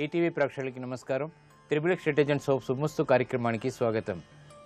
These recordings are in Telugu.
ఈటీవీ ప్రేక్షకులకి నమస్కారం. త్రిబుల్ ఎక్స్ ఇంటెలిజెన్స్ ఆఫ్ శుభమస్తు కార్యక్రమానికి స్వాగతం.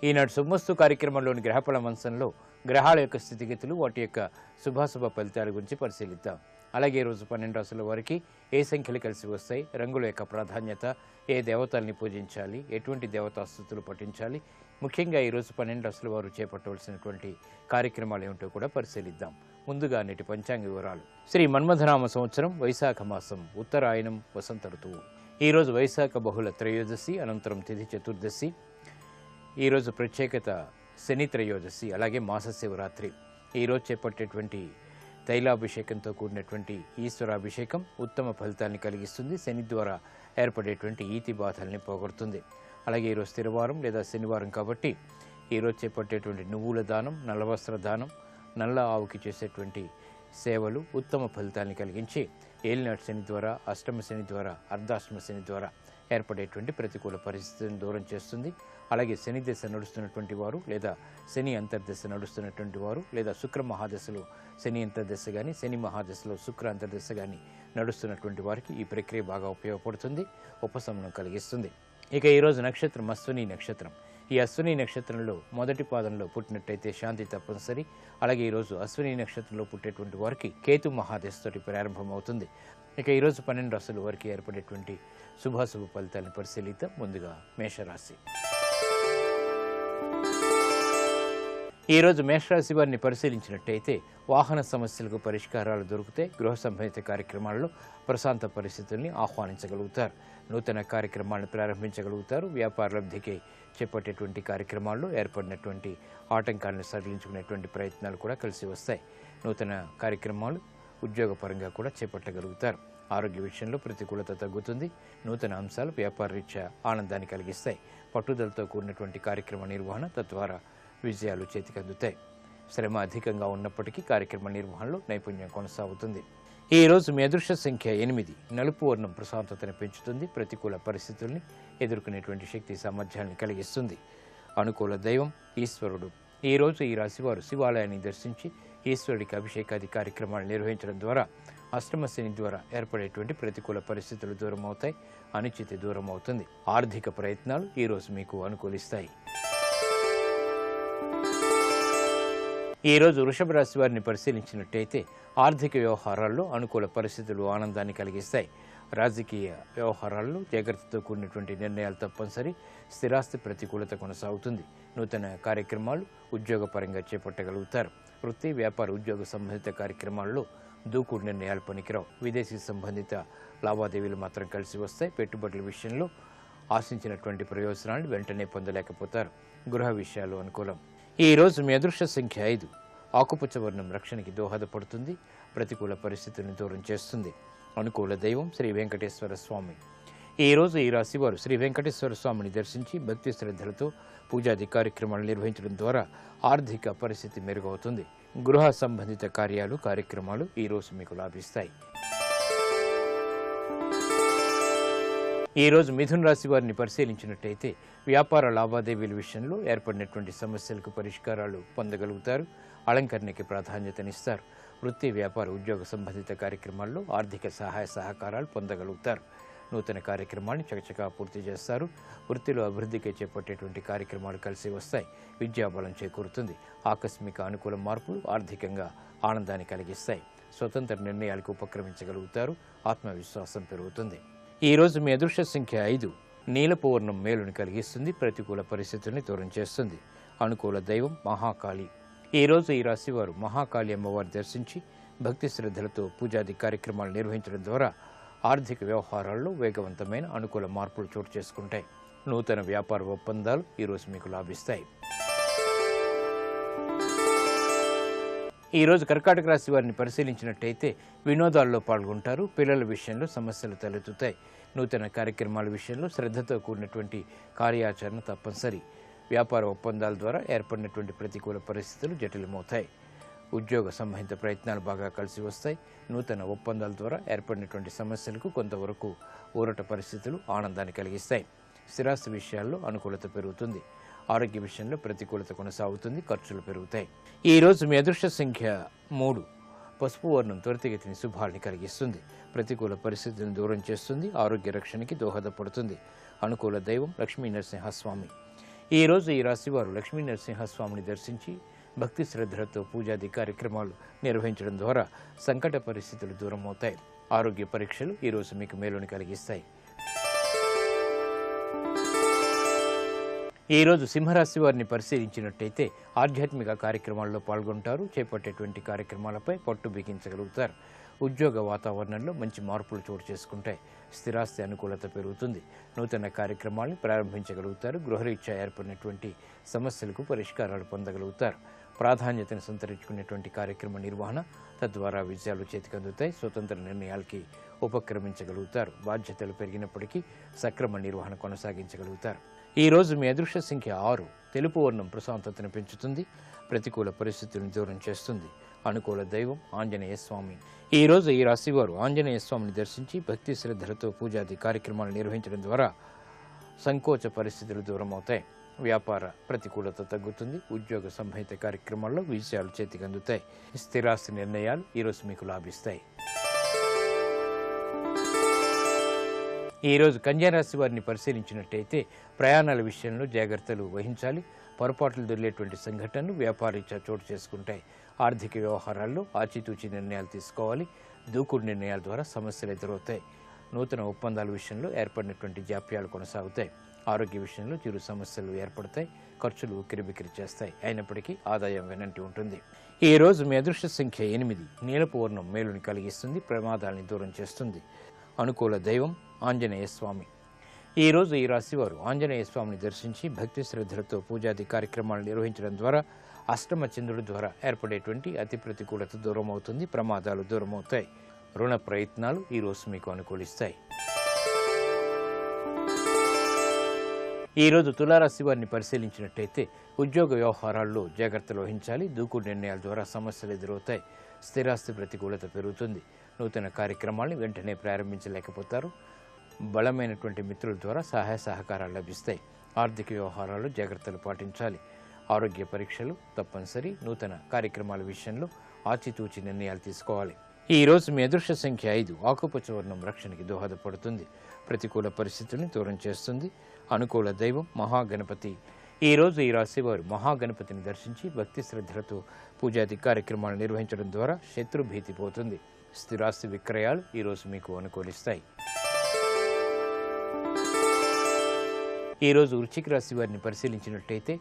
ఈనాడు శుభమస్తు కార్యక్రమంలోని గ్రహఫల మంచంలో గ్రహాల యొక్క స్థితిగతులు, వాటి యొక్క శుభాశుభ ఫలితాల గురించి పరిశీలిద్దాం. అలాగే ఈరోజు 12 రాశుల వారికి ఏ సంఖ్యలు కలిసి వస్తాయి, రంగుల యొక్క ప్రాధాన్యత, ఏ దేవతల్ని పూజించాలి, ఎటువంటి దేవతాస్తుతులు పఠించాలి, ముఖ్యంగా ఈరోజు 12 రాశుల వారు చేపట్టవలసినటువంటి కార్యక్రమాలు ఏమిటో కూడా పరిశీలిద్దాం. ముందుగా నేటి పంచాంగ వివరాలు. శ్రీ మన్మథనామ సంవత్సరం వైశాఖ మాసం, ఉత్తరాయణం, వసంత ఋతువు. ఈరోజు వైశాఖ బహుళ త్రయోదశి, అనంతరం తిథి చతుర్దశి. ఈరోజు ప్రత్యేకత శని త్రయోదశి, అలాగే మాస శివరాత్రి. ఈరోజు చేపట్టేటువంటి తైలాభిషేకంతో కూడినటువంటి ఈశ్వరాభిషేకం ఉత్తమ ఫలితాన్ని కలిగిస్తుంది. శని ద్వారా ఏర్పడేటువంటి ఈతి బాధల్ని పోగొడుతుంది. అలాగే ఈరోజు స్థిరవారం లేదా శనివారం కాబట్టి ఈరోజు చేపట్టేటువంటి నువ్వుల దానం, నల్ల వస్త్ర దానం, నల్ల ఆవుకి చేసేటువంటి సేవలు ఉత్తమ ఫలితాన్ని కలిగించి ఏలినాటి శని ద్వారా, అష్టమ శని ద్వారా, అర్ధాష్టమ శని ద్వారా ఏర్పడేటువంటి ప్రతికూల పరిస్థితిని దూరం చేస్తుంది. అలాగే శని దశ నడుస్తున్నటువంటి వారు, లేదా శని అంతర్దశ నడుస్తున్నటువంటి వారు, లేదా శుక్ర మహాదశలో శని అంతర్దశ కానీ, శని మహాదశలో శుక్ర అంతర్దశ కానీ నడుస్తున్నటువంటి వారికి ఈ ప్రక్రియ బాగా ఉపయోగపడుతుంది, ఉపశమనం కలిగిస్తుంది. ఇక ఈరోజు నక్షత్రం అశ్విని నక్షత్రం. ఈ అశ్విని నక్షత్రంలో మొదటి పాదంలో పుట్టినట్టయితే శాంతి తప్పనిసరి. అలాగే ఈరోజు అశ్విని నక్షత్రంలో పుట్టేటువంటి వారికి కేతు మహాదశతోటి ప్రారంభమవుతుంది. ఇక ఈరోజు 12 రాశుల వారికి ఏర్పడేటువంటి శుభాశుభ ఫలితాలను పరిశీలిద్దాం. ముందుగా మేషరాశి. ఈరోజు మేషరాశి వారిని పరిశీలించినట్టయితే వాహన సమస్యలకు పరిష్కారాలు దొరుకుతాయి. గృహ సంబంధిత కార్యక్రమాల్లో ప్రశాంత పరిస్థితుల్ని ఆహ్వానించగలుగుతారు. నూతన కార్యక్రమాలను ప్రారంభించగలుగుతారు. వ్యాపార లబ్ధికి చేపట్టేటువంటి కార్యక్రమాల్లో ఏర్పడినటువంటి ఆటంకాలను సడలించుకునేటువంటి ప్రయత్నాలు కూడా కలిసి వస్తాయి. నూతన కార్యక్రమాలు ఉద్యోగపరంగా కూడా చేపట్టగలుగుతారు. ఆరోగ్య విషయంలో ప్రతికూలత తగ్గుతుంది. నూతన అంశాలు వ్యాపార రీత్యా ఆనందాన్ని కలిగిస్తాయి. పట్టుదలతో కూడినటువంటి కార్యక్రమ నిర్వహణ, తద్వారా విజయాలు చేతికి అందుతాయి. శ్రమ అధికంగా ఉన్నప్పటికీ కార్యక్రమ నిర్వహణలో నైపుణ్యం కొనసాగుతుంది. ఈ రోజు మీ అదృష్ట సంఖ్య 8. నలుపు వర్ణం ప్రశాంతతను పెంచుతుంది. ప్రతికూల పరిస్థితుల్ని ఎదుర్కొనేటువంటి శక్తి సామర్థ్యాన్ని కలిగిస్తుంది. అనుకూల దైవం ఈశ్వరుడు. ఈ రోజు ఈ రాశివారు శివాలయాన్ని దర్శించి ఈశ్వరుడికి అభిషేకాది కార్యక్రమాలు నిర్వహించడం ద్వారా అష్టమ శని ద్వారా ఏర్పడేటువంటి ప్రతికూల పరిస్థితులు దూరం అవుతాయి. అనిశ్చితి దూరం అవుతుంది. ఆర్థిక ప్రయత్నాలు ఈ రోజు మీకు అనుకూలిస్తాయి. ఈ రోజు వృషభ రాశి వారిని పరిశీలించినట్టయితే ఆర్థిక వ్యవహారాల్లో అనుకూల పరిస్థితులు ఆనందాన్ని కలిగిస్తాయి. రాజకీయ వ్యవహారాల్లో జాగ్రత్తతో కూడినటువంటి నిర్ణయాలు తప్పనిసరి. స్థిరాస్తి ప్రతికూలత కొనసాగుతుంది. నూతన కార్యక్రమాలు ఉద్యోగపరంగా చేపట్టగలుగుతారు. వృత్తి, వ్యాపార, ఉద్యోగ సంబంధిత కార్యక్రమాల్లో దూకుడు నిర్ణయాలు పనికిరావు. విదేశీ సంబంధిత లావాదేవీలు మాత్రం కలిసి వస్తాయి. పెట్టుబడుల విషయంలో ఆశించినటువంటి ప్రయోజనాలను వెంటనే పొందలేకపోతారు. గృహ విషయాలు అనుకూలం. ఈ రోజు మీ అదృష్ట సంఖ్య 5. ఆకుపచ్చ వర్ణం రక్షణకి దోహదపడుతుంది. ప్రతికూల పరిస్థితులను దూరం చేస్తుంది. అనుకూల దైవం శ్రీ వెంకటేశ్వర స్వామి. ఈ రోజు ఈ రాశి వారు శ్రీ వెంకటేశ్వర స్వామిని దర్శించి భక్తి శ్రద్ధలతో పూజాది కార్యక్రమాలు నిర్వహించడం ద్వారా ఆర్థిక పరిస్థితి మెరుగవుతుంది. గృహ సంబంధిత కార్యక్రమాలు ఈ రోజు మీకు లాభిస్తాయి. ఈ రోజు మిథున రాశి వారిని పరిశీలించినట్టయితే వ్యాపార లావాదేవీల విషయంలో ఏర్పడినటువంటి సమస్యలకు పరిష్కారాలు పొందగలుగుతారు. అలంకరణకి ప్రాధాన్యతనిస్తారు. వృత్తి, వ్యాపార, ఉద్యోగ సంబంధిత కార్యక్రమాల్లో ఆర్థిక సహాయ సహకారాలు పొందగలుగుతారు. నూతన కార్యక్రమాన్ని చకచకా పూర్తి చేస్తారు. వృత్తిలో అభివృద్ధికి చేపట్టేటువంటి కార్యక్రమాలు కలిసి వస్తాయి. విద్యాబలం చేకూరుతుంది. ఆకస్మిక అనుకూల మార్పులు ఆర్థికంగా ఆనందాన్ని కలిగిస్తాయి. స్వతంత్ర నిర్ణయాలకు ఉపక్రమించగలుగుతారు. ఆత్మవిశ్వాసం పెరుగుతుంది. ఈ రోజు మీ అదృష్ట సంఖ్య 5. నీలపు వర్ణం మేలుని కలిగిస్తుంది. ప్రతికూల పరిస్థితుల్ని దూరం చేస్తుంది. అనుకూల దైవం మహాకాళి. ఈ రోజు ఈ రాశి వారు మహాకాళి అమ్మవారిని దర్శించి భక్తి శ్రద్ధలతో పూజాది కార్యక్రమాలు నిర్వహించడం ద్వారా ఆర్థిక వ్యవహారాల్లో వేగవంతమైన అనుకూల మార్పులు చోటు చేసుకుంటాయి. నూతన వ్యాపార ఒప్పందాలు ఈరోజు మీకు లాభిస్తాయి. ఈరోజు కర్కాటక రాశి వారిని పరిశీలించినట్టయితే వినోదాల్లో పాల్గొంటారు. పిల్లల విషయంలో సమస్యలు తలెత్తుతాయి. నూతన కార్యక్రమాల విషయంలో శ్రద్ధతో కూడినటువంటి కార్యాచరణ తప్పనిసరి. వ్యాపార ఒప్పందాల ద్వారా ఏర్పడినటువంటి ప్రతికూల పరిస్థితులు జటిలమవుతాయి. ఉద్యోగ సంబంధిత ప్రయత్నాలు బాగా కలిసి వస్తాయి. నూతన ఒప్పందాల ద్వారా ఏర్పడినటువంటి సమస్యలకు కొంతవరకు ఊరట పరిస్థితులు ఆనందాన్ని కలిగిస్తాయి. స్థిరాస్తి విషయాల్లో అనుకూలత పెరుగుతుంది. ఆరోగ్య విషయంలో ప్రతికూలత కొనసాగుతుంది. ఖర్చులు పెరుగుతాయి. ఈ రోజు మీ అదృష్ట సంఖ్య 3. పసుపు వర్ణం త్వరితగతిని శుభాల్ని కలిగిస్తుంది. ప్రతికూల పరిస్థితులను దూరం చేస్తుంది. ఆరోగ్య రక్షణకి దోహదపడుతుంది. అనుకూల దైవం లక్ష్మీ నరసింహస్వామి. ఈరోజు ఈ రాశివారు లక్ష్మీ నరసింహస్వామిని దర్శించి భక్తి శ్రద్ధలతో పూజాది కార్యక్రమాలు నిర్వహించడం ద్వారా సంకట పరిస్థితులు దూరం అవుతాయి. ఆరోగ్య పరీక్షలు ఈరోజు మీకు మేలుని కలిగిస్తాయి. ఈరోజు సింహరాశి వారిని పరిశీలించినట్టయితే ఆధ్యాత్మిక కార్యక్రమాల్లో పాల్గొంటారు. చేపట్టేటువంటి కార్యక్రమాలపై పట్టు బిగించగలుగుతారు. ఉద్యోగ వాతావరణంలో మంచి మార్పులు చోటు చేసుకుంటాయి. స్థిరాస్తి అనుకూలత పెరుగుతుంది. నూతన కార్యక్రమాలను ప్రారంభించగలుగుతారు. గృహరీత్యా ఏర్పడినటువంటి సమస్యలకు పరిష్కారాలు పొందగలుగుతారు. ప్రాధాన్యతను సంతరించుకునేటువంటి కార్యక్రమ నిర్వహణ తద్వారా విజయాలు చేతికందుతాయి. స్వతంత్ర నిర్ణయాలకి ఉపక్రమించగలుగుతారు. బాధ్యతలు పెరిగినప్పటికీ సక్రమ నిర్వహణ కొనసాగించగలుగుతారు. ఈరోజు మీ అదృష్ట సంఖ్య 6. తెలుపు వర్ణం ప్రశాంతతను పెంచుతుంది. ప్రతికూల పరిస్థితులను దూరం చేస్తుంది. అనుకూల దైవం ఆంజనేయ స్వామి. ఈరోజు ఈ రాశివారు ఆంజనేయ స్వామిని దర్శించి భక్తి శ్రద్ధలతో పూజాది కార్యక్రమాలు నిర్వహించడం ద్వారా సంకోచ పరిస్థితులు దూరం అవుతాయి. వ్యాపార ప్రతికూలత తగ్గుతుంది. ఉద్యోగ సంహిత కార్యక్రమాల్లో విజయాలు చేతికందుతాయి. స్థిరాస్తి నిర్ణయాలు ఈరోజు మీకు లాభిస్తాయి. ఈరోజు కన్యారాశి వారిని పరిశీలించినట్టయితే ప్రయాణాల విషయంలో జాగ్రత్తలు వహించాలి. పొరపాట్లు దొరికేటువంటి సంఘటనలు వ్యాపారీత్యా చోటు చేసుకుంటాయి. ఆర్థిక వ్యవహారాల్లో ఆచితూచి నిర్ణయాలు తీసుకోవాలి. దూకుడు నిర్ణయాల ద్వారా సమస్యలు ఎదురవుతాయి. నూతన ఒప్పందాల విషయంలో ఏర్పడినటువంటి జాప్యాలు కొనసాగుతాయి. ఆరోగ్య విషయంలో చిరు సమస్యలు ఏర్పడతాయి. ఖర్చులు ఉక్కిరిబిక్కిరి చేస్తాయి. అయినప్పటికీ ఆదాయం వెనంటి ఉంటుంది. ఈ రోజు మీ అదృష్ట సంఖ్య 8. నీలపు వర్ణం మేలుని కలిగిస్తుంది. ప్రమాదాలని దూరం చేస్తుంది. అనుకూల దైవం ఆంజనేయ స్వామి. ఈరోజు ఈ రాశివారు ఆంజనేయ స్వామిని దర్శించి భక్తి శ్రద్ధలతో పూజాది కార్యక్రమాలు నిర్వహించడం ద్వారా అష్టమ చంద్రుడి ద్వారా ఏర్పడేటువంటి అతి ప్రతికూలత దూరం అవుతుంది. ప్రమాదాలు దూరం అవుతాయి. రుణ ప్రయత్నాలు ఈరోజు మీకు అనుకూలిస్తాయి. ఈరోజు తులారాశి వారిని పరిశీలించినట్టయితే ఉద్యోగ వ్యవహారాల్లో జాగ్రత్తలు వహించాలి. దూకుడు నిర్ణయాల ద్వారా సమస్యలు ఎదురవుతాయి. స్థిరాస్తి ప్రతికూలత పెరుగుతుంది. నూతన కార్యక్రమాలను వెంటనే ప్రారంభించలేకపోతారు. బలమైనటువంటి మిత్రుల ద్వారా సహాయ సహకారాలు లభిస్తాయి. ఆర్థిక వ్యవహారాల్లో జాగ్రత్తలు పాటించాలి. ఆరోగ్య పరీక్షలు తప్పనిసరి. నూతన కార్యక్రమాల విషయంలో ఆచితూచి నిర్ణయాలు తీసుకోవాలి. ఈ రోజు మీ అదృష్ట సంఖ్య 5. ఆకుపచ్చ వర్ణం రక్షణకి దోహదపడుతుంది. ప్రతికూల పరిస్థితుల్ని దూరం చేస్తుంది. అనుకూల దైవం మహాగణపతి. ఈ రోజు ఈ రాశివారు మహాగణపతిని దర్శించి భక్తి శ్రద్ధలతో పూజాది కార్యక్రమాలు నిర్వహించడం ద్వారా శత్రు భీతి పోతుంది. స్థిరాస్తి విక్రయాలు ఈరోజు మీకు అనుకూలిస్తాయి. ఈరోజు వృశ్చిక రాశి వారిని పరిశీలించినట్టయితే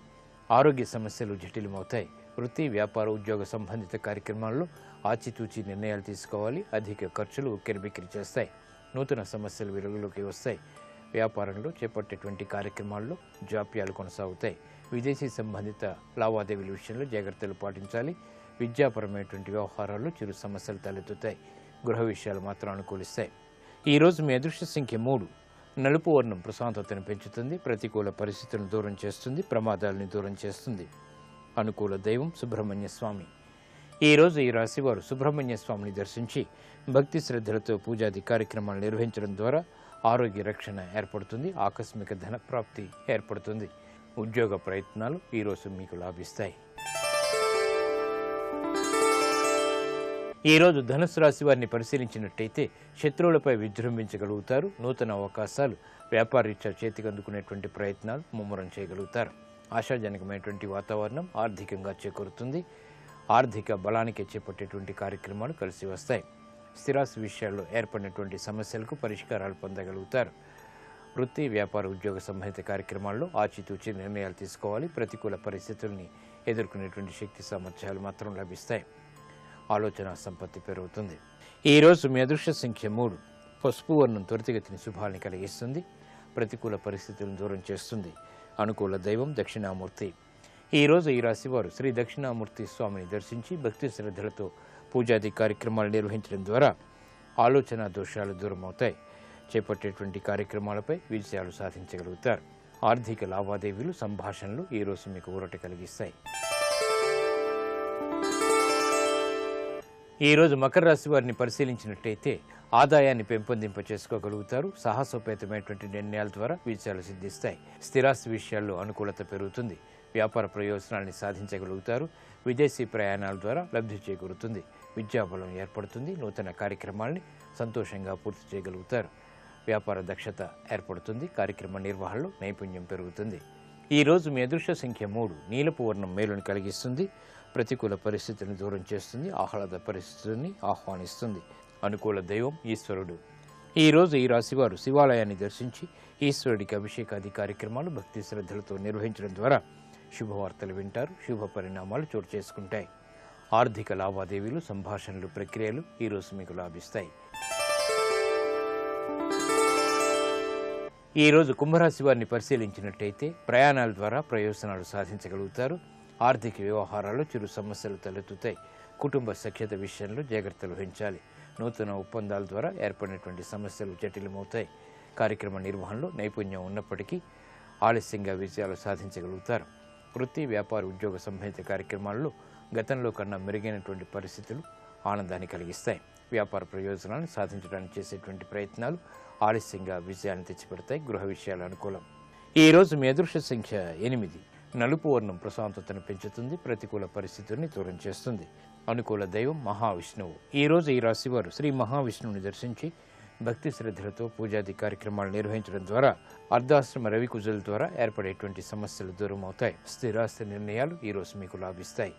ఆరోగ్య సమస్యలు జటిలమవుతాయి. వృత్తి వ్యాపార ఉద్యోగ సంబంధిత కార్యక్రమాల్లో ఆచితూచి నిర్ణయాలు తీసుకోవాలి. అధిక ఖర్చులు ఉక్కిరిబిక్కిరి చేస్తాయి. నూతన సమస్యలు వెలుగులోకి వస్తాయి. వ్యాపారంలో చేపట్టేటువంటి కార్యక్రమాల్లో జాప్యాలు కొనసాగుతాయి. విదేశీ సంబంధిత లావాదేవీల విషయంలో జాగ్రత్తలు పాటించాలి. విద్యాపరమైనటువంటి వ్యవహారాల్లో చిరు సమస్యలు తలెత్తుతాయి. గృహ విషయాలు మాత్రం అనుకూలిస్తాయి. ఈరోజు మీ అదృష్ట సంఖ్య 3. నలుపు వర్ణం ప్రశాంతతను పెంచుతుంది. ప్రతికూల పరిస్థితులను దూరం చేస్తుంది. ప్రమాదాలను దూరం చేస్తుంది. అనుకూల దైవం సుబ్రహ్మణ్య స్వామి. ఈరోజు ఈ రాశివారు సుబ్రహ్మణ్య స్వామిని దర్శించి భక్తి శ్రద్ధలతో పూజాది కార్యక్రమాలు నిర్వహించడం ద్వారా ఆరోగ్య రక్షణ ఏర్పడుతుంది. ఆకస్మిక ధన ప్రాప్తి ఏర్పడుతుంది. ఉద్యోగ ప్రయత్నాలు ఈరోజు మీకు లాభిస్తాయి. ఈరోజు ధనుసు రాశి వారిని పరిశీలించినట్టయితే శత్రువులపై విజృంభించగలుగుతారు. నూతన అవకాశాలు వ్యాపారీత్యా చేతికందుకునేటువంటి ప్రయత్నాలు ముమ్మరం చేయగలుగుతారు. ఆశాజనకమైనటువంటి వాతావరణం ఆర్థికంగా చేకూరుతుంది. ఆర్థిక బలానికి చేపట్టేటువంటి కార్యక్రమాలు కలిసి వస్తాయి. స్థిరాస్తి విషయాల్లో ఏర్పడినటువంటి సమస్యలకు పరిష్కారాలు పొందగలుగుతారు. వృత్తి వ్యాపార ఉద్యోగ సంబంధిత కార్యక్రమాల్లో ఆచితూచి నిర్ణయాలు తీసుకోవాలి. ప్రతికూల పరిస్థితుల్ని ఎదుర్కొనేటువంటి శక్తి సామర్థ్యాలు మాత్రం లభిస్తాయి. ఆలోచన సంపత్తి పెరుగుతుంది. ఈరోజు మీ అదృష్ట సంఖ్య 3. పసుపు వర్ణం త్వరితగతిని శుభాల్ని కలిగిస్తుంది. ప్రతికూల పరిస్థితులను దూరం చేస్తుంది. అనుకూల దైవం దక్షిణామూర్తి. ఈరోజు ఈ రాశివారు శ్రీ దక్షిణామూర్తి స్వామిని దర్శించి భక్తి శ్రద్ధలతో పూజాది కార్యక్రమాలు నిర్వహించడం ద్వారా ఆలోచన దోషాలు దూరం అవుతాయి. చేపట్టేటువంటి కార్యక్రమాలపై విజయాలు సాధించగలుగుతారు. ఆర్థిక లావాదేవీలు సంభాషణలు ఈరోజు మీకు ఊరట కలిగిస్తాయి. ఈరోజు మకర రాశి వారిని పరిశీలించినట్టయితే ఆదాయాన్ని పెంపొందింప చేసుకోగలుగుతారు. సాహసోపేతమైనటువంటి నిర్ణయాల ద్వారా విజయాలు సిద్ధిస్తాయి. స్థిరాస్తి విషయాల్లో అనుకూలత పెరుగుతుంది. వ్యాపార ప్రయోజనాల్ని సాధించగలుగుతారు. విదేశీ ప్రయాణాల ద్వారా లబ్ధి చేకూరుతుంది. విద్యాబలం ఏర్పడుతుంది. నూతన కార్యక్రమాల్ని సంతోషంగా పూర్తి చేయగలుగుతారు. వ్యాపార దక్షత ఏర్పడుతుంది. కార్యక్రమ నిర్వహణలో నైపుణ్యం పెరుగుతుంది. ఈరోజు మీ అదృష్ట సంఖ్య 3. నీలపు వర్ణం మేలుని కలిగిస్తుంది. ప్రతికూల పరిస్థితులను దూరం చేస్తుంది. ఆహ్లాద పరిస్థితుల్ని ఆహ్వానిస్తుంది. అనుకూల దైవం ఈశ్వరుడు. ఈరోజు ఈ రాశివారు శివాలయాన్ని దర్శించి ఈశ్వరుడికి అభిషేకాది కార్యక్రమాలు భక్తి శ్రద్ధలతో నిర్వహించడం ద్వారా శుభవార్తలు వింటారు. శుభ పరిణామాలు చోటు చేసుకుంటాయి. ఆర్థిక లావాదేవీలు, సంభాషణలు, ప్రక్రియలు ఈరోజు మీకు లాభిస్తాయి. ఈరోజు కుంభరాశి వారిని పరిశీలించినట్టయితే ప్రయాణాల ద్వారా ప్రయోజనాలు సాధించగలుగుతారు. ఆర్థిక వ్యవహారాల్లో చిరు సమస్యలు తలెత్తుతాయి. కుటుంబ సఖ్యత విషయంలో జాగ్రత్తలు వహించాలి. నూతన ఒప్పందాల ద్వారా ఏర్పడినటువంటి సమస్యలు జటిలమవుతాయి. కార్యక్రమ నిర్వహణలో నైపుణ్యం ఉన్నప్పటికీ ఆలస్యంగా విజయాలు సాధించగలుగుతారు. వృత్తి, వ్యాపార, ఉద్యోగ సంబంధిత కార్యక్రమాల్లో గతంలో కన్నా మెరుగైనటువంటి పరిస్థితులు ఆనందాన్ని కలిగిస్తాయి. వ్యాపార ప్రయోజనాలను సాధించడానికి చేసేటువంటి ప్రయత్నాలు ఆలస్యంగా విజయాన్ని తెచ్చిపెడతాయి. గృహ విషయాలు అనుకూలం. ఈరోజు మీ అదృష్ట సంఖ్య 8. నలుపు వర్ణం ప్రశాంతతను పెంచుతుంది. ప్రతికూల పరిస్థితుల్ని దూరం చేస్తుంది. అనుకూల దైవం మహావిష్ణువు. ఈరోజు ఈ రాశివారు శ్రీ మహావిష్ణువుని దర్శించి భక్తి శ్రద్ధలతో పూజాది కార్యక్రమాలు నిర్వహించడం ద్వారా అర్ధాశ్రమ రవికుజుల ద్వారా ఏర్పడేటువంటి సమస్యలు దూరం అవుతాయి. స్థిరాస్తి నిర్ణయాలు ఈరోజు మీకు లాభిస్తాయి.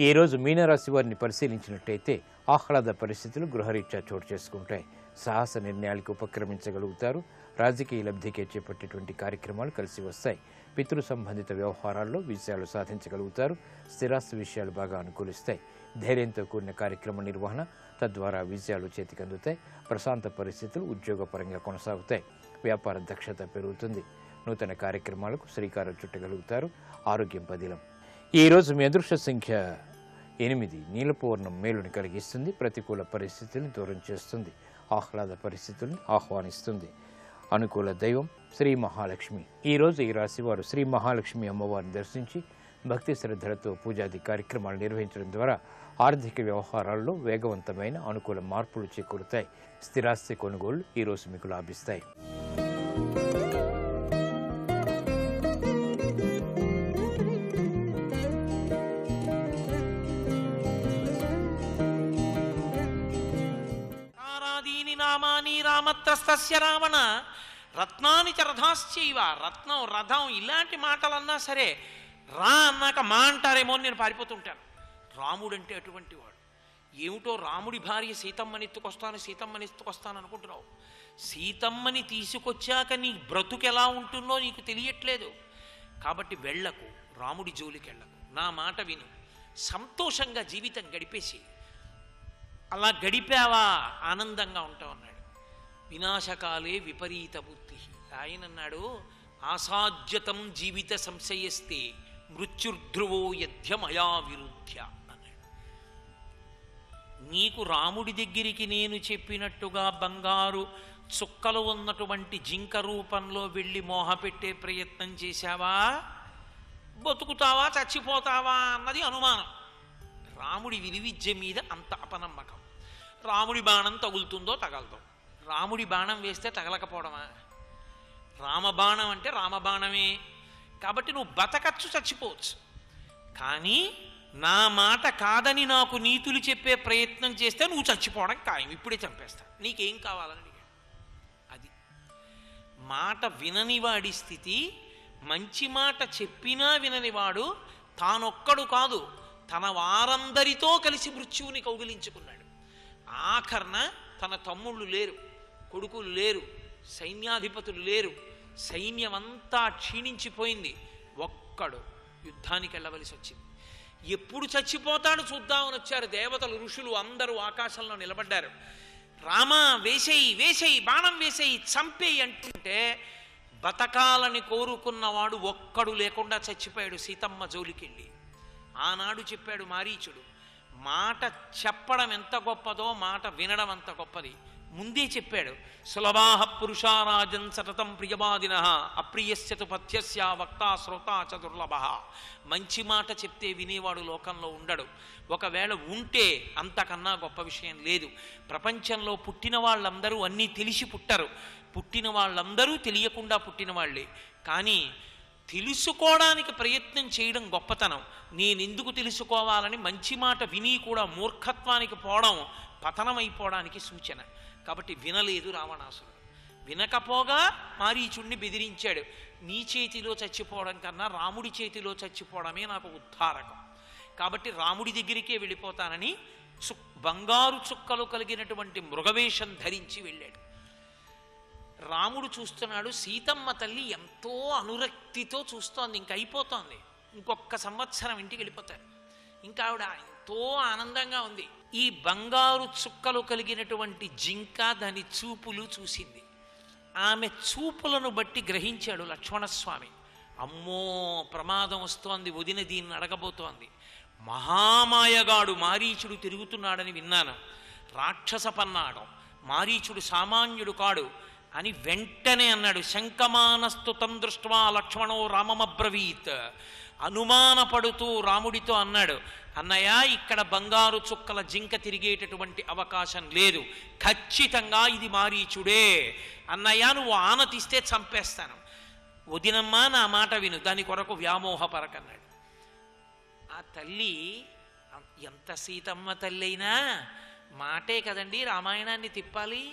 ఈరోజు మీనరాశి వారిని పరిశీలించినట్టయితే ఆహ్లాద పరిస్థితులు గృహరీత్యా చోటు చేసుకుంటాయి. సాహస నిర్ణయాలకు ఉపక్రమించగలుగుతారు. రాజకీయ లబ్ధికే చేపట్టేటువంటి కార్యక్రమాలు కలిసి వస్తాయి. పితృ సంబంధిత వ్యవహారాల్లో విజయాలు సాధించగలుగుతారు. స్థిరాస్తి విషయాలు బాగా అనుకూలిస్తాయి. ధైర్యంతో కూడిన కార్యక్రమ నిర్వహణ తద్వారా విజయాలు చేతికందుతాయి. ప్రశాంత పరిస్థితులు ఉద్యోగపరంగా కొనసాగుతాయి. వ్యాపార దక్షత పెరుగుతుంది. నూతన కార్యక్రమాలకు శ్రీకారం చుట్టగలుగుతారు. ఆరోగ్యం పదిలం. ఈరోజు మీ అదృష్ట సంఖ్య 8. నీలపు వర్ణం మేలుని కలిగిస్తుంది. ప్రతికూల పరిస్థితుల్ని దూరం చేస్తుంది. ఆహ్లాద పరిస్థితుల్ని ఆహ్వానిస్తుంది. అనుకూల దైవం శ్రీ మహాలక్ష్మి. ఈరోజు ఈ రాశివారు శ్రీ మహాలక్ష్మి అమ్మవారిని దర్శించి భక్తి శ్రద్ధలతో పూజాది కార్యక్రమాలు నిర్వహించడం ద్వారా ఆర్థిక వ్యవహారాల్లో వేగవంతమైన అనుకూల మార్పులు చేకూరుతాయి. స్థిరాస్తి కొనుగోళ్లు ఈరోజు మీకు లాభిస్తాయి. రామత్రస్తస్య రావణ రత్నాని చ రథాశ్చైవ. రథం ఇలాంటి మాటలన్నా సరే రా అన్నాక మా అంటారేమో నేను పారిపోతుంటాను. రాముడు అంటే అటువంటి వాడు. ఏమిటో రాముడి భార్య సీతమ్మని ఎత్తుకొస్తాను అనుకుంటున్నావు. సీతమ్మని తీసుకొచ్చాక నీ బ్రతుకు ఎలా ఉంటుందో నీకు తెలియట్లేదు. కాబట్టి వెళ్ళకు, రాముడి జోలికి వెళ్ళకు. నా మాట విను, సంతోషంగా జీవితం గడిపేసి అలా గడిపావా ఆనందంగా ఉంటావు అన్నాడు. వినాశకాలే విపరీత బుద్ధి. ఆయన అన్నాడు, ఆసాధ్యతం జీవిత సంశయస్తే మృత్యుర్ధ్రువో యధ్యమయా విరుధ్య అన్నాడు. నీకు రాముడి దగ్గరికి నేను చెప్పినట్టుగా బంగారు చుక్కలు ఉన్నటువంటి జింక రూపంలో వెళ్ళి మోహపెట్టే ప్రయత్నం చేశావా, బతుకుతావా చచ్చిపోతావా అన్నది అనుమానం. రాముడి విలువిద్య మీద అంత అపనమ్మకం. రాముడి బాణం తగులుతుందో తగలదో. రాముడి బాణం వేస్తే తగలకపోవడమా? రామబాణం అంటే రామబాణమే. కాబట్టి నువ్వు బతకచ్చు, చచ్చిపోవచ్చు. కానీ నా మాట కాదని నాకు నీతులు చెప్పే ప్రయత్నం చేస్తే నువ్వు చచ్చిపోవడం ఖాయం. ఇప్పుడే చంపేస్తా. నీకేం కావాలని అడిగాడు. అది మాట విననివాడి స్థితి. మంచి మాట చెప్పినా విననివాడు తానొక్కడు కాదు, తన వారందరితో కలిసి మృత్యువుని కౌగిలించుకున్నాడు. ఆఖరణ తన తమ్ముళ్ళు లేరు, కొడుకులు లేరు, సైన్యాధిపతులు లేరు, సైన్యమంతా క్షీణించిపోయింది. ఒక్కడు యుద్ధానికి వెళ్ళవలసి వచ్చింది. ఎప్పుడు చచ్చిపోతాడు చూద్దామని వచ్చారు దేవతలు, ఋషులు అందరూ ఆకాశంలో నిలబడ్డారు. రామా వేసేయి, వేసేయి, బాణం వేసేయి, చంపేయి అంటుంటే బతకాలని కోరుకున్నవాడు ఒక్కడు లేకుండా చచ్చిపోయాడు సీతమ్మ జోలికెళ్ళి. ఆనాడు చెప్పాడు మారీచుడు, మాట చెప్పడం ఎంత గొప్పదో మాట వినడం అంత గొప్పది. ముందే చెప్పాడు, సులభాః పురుషారాజన్ సతతం ప్రియవాదినః అప్రియస్యతు పథ్యస్య వక్తా శ్రోతా చ దుర్లభః. మంచి మాట చెప్తే వినేవాడు లోకంలో ఉండడు. ఒకవేళ ఉంటే అంతకన్నా గొప్ప విషయం లేదు. ప్రపంచంలో పుట్టిన వాళ్ళందరూ అన్నీ తెలిసి పుట్టరు, పుట్టిన వాళ్ళందరూ తెలియకుండా పుట్టిన వాళ్ళే. కానీ తెలుసుకోవడానికి ప్రయత్నం చేయడం గొప్పతనం. నేనెందుకు తెలుసుకోవాలని మంచి మాట విని కూడా మూర్ఖత్వానికి పోవడం పతనమైపోవడానికి సూచన. కాబట్టి వినలేదు రావణాసురుడు. వినకపోగా మారీచుణ్ణి బెదిరించాడు. నీ చేతిలో చచ్చిపోవడం కన్నా రాముడి చేతిలో చచ్చిపోవడమే నాకు ఉద్ధారకం, కాబట్టి రాముడి దగ్గరికే వెళ్ళిపోతానని బంగారు చుక్కలు కలిగినటువంటి మృగవేషం ధరించి వెళ్ళాడు. రాముడు చూస్తున్నాడు. సీతమ్మ తల్లి ఎంతో అనురక్తితో చూస్తోంది. ఇంక అయిపోతోంది, ఇంకొక సంవత్సరం ఇంటికి వెళ్ళిపోతారు. ఇంకా ఆవిడ ఎంతో ఆనందంగా ఉంది. ఈ బంగారు చుక్కలు కలిగినటువంటి జింక దాని చూపులు చూసింది. ఆమె చూపులను బట్టి గ్రహించాడు లక్ష్మణస్వామి. అమ్మో ప్రమాదం వస్తోంది, వదిన దీన్ని అడగబోతోంది. మహామాయగాడు మారీచుడు తిరుగుతున్నాడని విన్నాను. రాక్షస పన్నాగం, మారీచుడు సామాన్యుడు కాడు అని వెంటనే అన్నాడు. శంకమానస్తుతం దృష్ట్వా లక్ష్మణో రామమబ్రవీత్. అనుమానపడుతూ రాముడితో అన్నాడు, అన్నయ్య ఇక్కడ బంగారు చుక్కల జింక తిరిగేటటువంటి అవకాశం లేదు, ఖచ్చితంగా ఇది మారీచుడే. అన్నయ్య నువ్వు ఆన తీస్తే చంపేస్తాను. వదినమ్మా నా మాట విను, దాని కొరకు వ్యామోహపరకన్నాడు. ఆ తల్లి ఎంత సీతమ్మ తల్లి అయినా మాటే కదండి రామాయణాన్ని తిప్పాలి.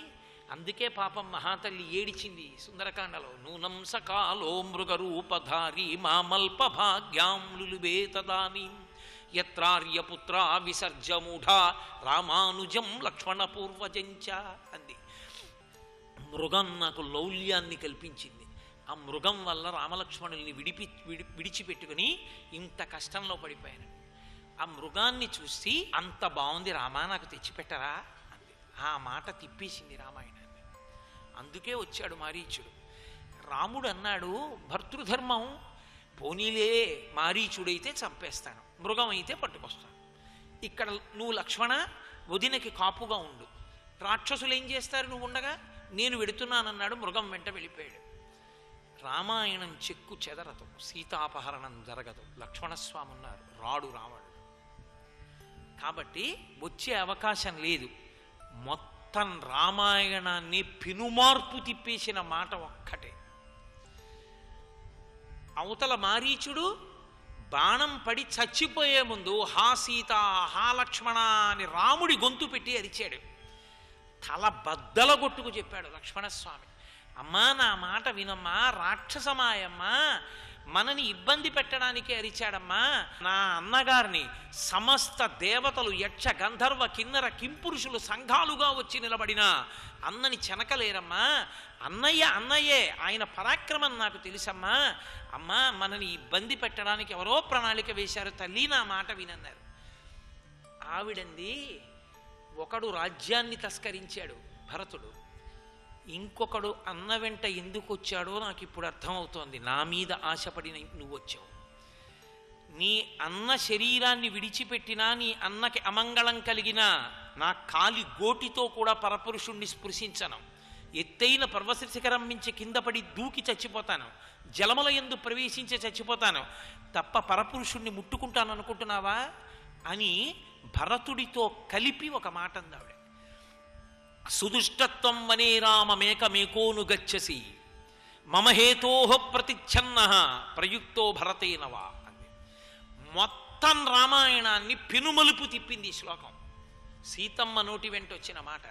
అందుకే పాపం మహాతల్లి ఏడిచింది సుందరకాండలో. నూనం సకాలో మృగరూపధారి మామల్ప భాగ్యాం లులుబే తదాని యత్రార్యపుత్ర విసర్జమూఢ రామానుజం లక్ష్మణ పూర్వజంచ అంది. మృగం నాకు లౌల్యాన్ని కల్పించింది. ఆ మృగం వల్ల రామలక్ష్మణుల్ని విడిచిపెట్టుకుని ఇంత కష్టంలో పడిపోయాను. ఆ మృగాన్ని చూసి అంత బాగుంది రామా నాకు తెచ్చిపెట్టరా అంది. ఆ మాట తిప్పేసింది రామాయణాన్ని. అందుకే వచ్చాడు మారీచుడు. రాముడు అన్నాడు, భర్తృధర్మం పోనీలే, మారీచుడైతే చంపేస్తాను, మృగం అయితే పట్టుకొస్తాను. ఇక్కడ నువ్వు లక్ష్మణ వదినకి కాపుగా ఉండు, రాక్షసులు ఏం చేస్తారు నువ్వు ఉండగా, నేను వెడుతున్నానన్నాడు. మృగం వెంట వెళ్ళిపోయాడు. రామాయణం చెక్కు చెదరదు, సీతాపహరణం జరగదు. లక్ష్మణస్వామి ఉన్నారు, రాడు రావడు. కాబట్టి వచ్చే అవకాశం లేదు. మొత్తం రామాయణాన్ని పెనుమార్పు తిప్పేసిన మాట ఒక్కటే. అవతల మారీచుడు బాణం పడి చచ్చిపోయే ముందు హా సీత హా లక్ష్మణ అని రాముడి గొంతు పెట్టి అరిచాడు. తల బద్దలగొట్టుకు చెప్పాడు లక్ష్మణస్వామి, అమ్మా నా మాట వినమ్మా, రాక్షసమాయమ్మా, మనని ఇబ్బంది పెట్టడానికి అరిచాడమ్మా. నా అన్నగారిని సమస్త దేవతలు యక్ష గంధర్వ కిన్నర కింపురుషులు సంఘాలుగా వచ్చి నిలబడిన అన్నని చెనకలేరమ్మా. అన్నయ్య అన్నయ్యే, ఆయన పరాక్రమం నాకు తెలుసమ్మా. అమ్మా మనని ఇబ్బంది పెట్టడానికి ఎవరో ప్రణాళిక వేశారు తల్లి, నా మాట వినన్నారు. ఆవిడంది, ఒకడు రాజ్యాన్ని తస్కరించాడు భరతుడు, ఇంకొకడు అన్న వెంట ఎందుకు వచ్చాడో నాకు ఇప్పుడు అర్థమవుతోంది. నా మీద ఆశపడి నువ్వు వచ్చావు. నీ అన్న శరీరాన్ని విడిచిపెట్టినా, నీ అన్నకి అమంగళం కలిగినా నా కాలి గోటితో కూడా పరపురుషుణ్ణి స్పృశించను. ఎత్తైన పర్వశిఖరం మించి కింద పడి దూకి చచ్చిపోతాను, జలముల యందు ప్రవేశించి చచ్చిపోతాను, తప్ప పరపురుషుణ్ణి ముట్టుకుంటాను అనుకుంటున్నావా అని భరతుడితో కలిపి ఒక మాట అందావిడ. సుదుష్టత్వం వనే రామమేకమేకోను గచ్చసి మమ హేతోహ ప్రతిచ్ఛన్న ప్రయుక్తో భరతేనవా అంది. మొత్తం రామాయణాన్ని పెనుమలుపు తిప్పింది ఈ శ్లోకం. సీతమ్మ నోటి వెంట వచ్చిన మాట.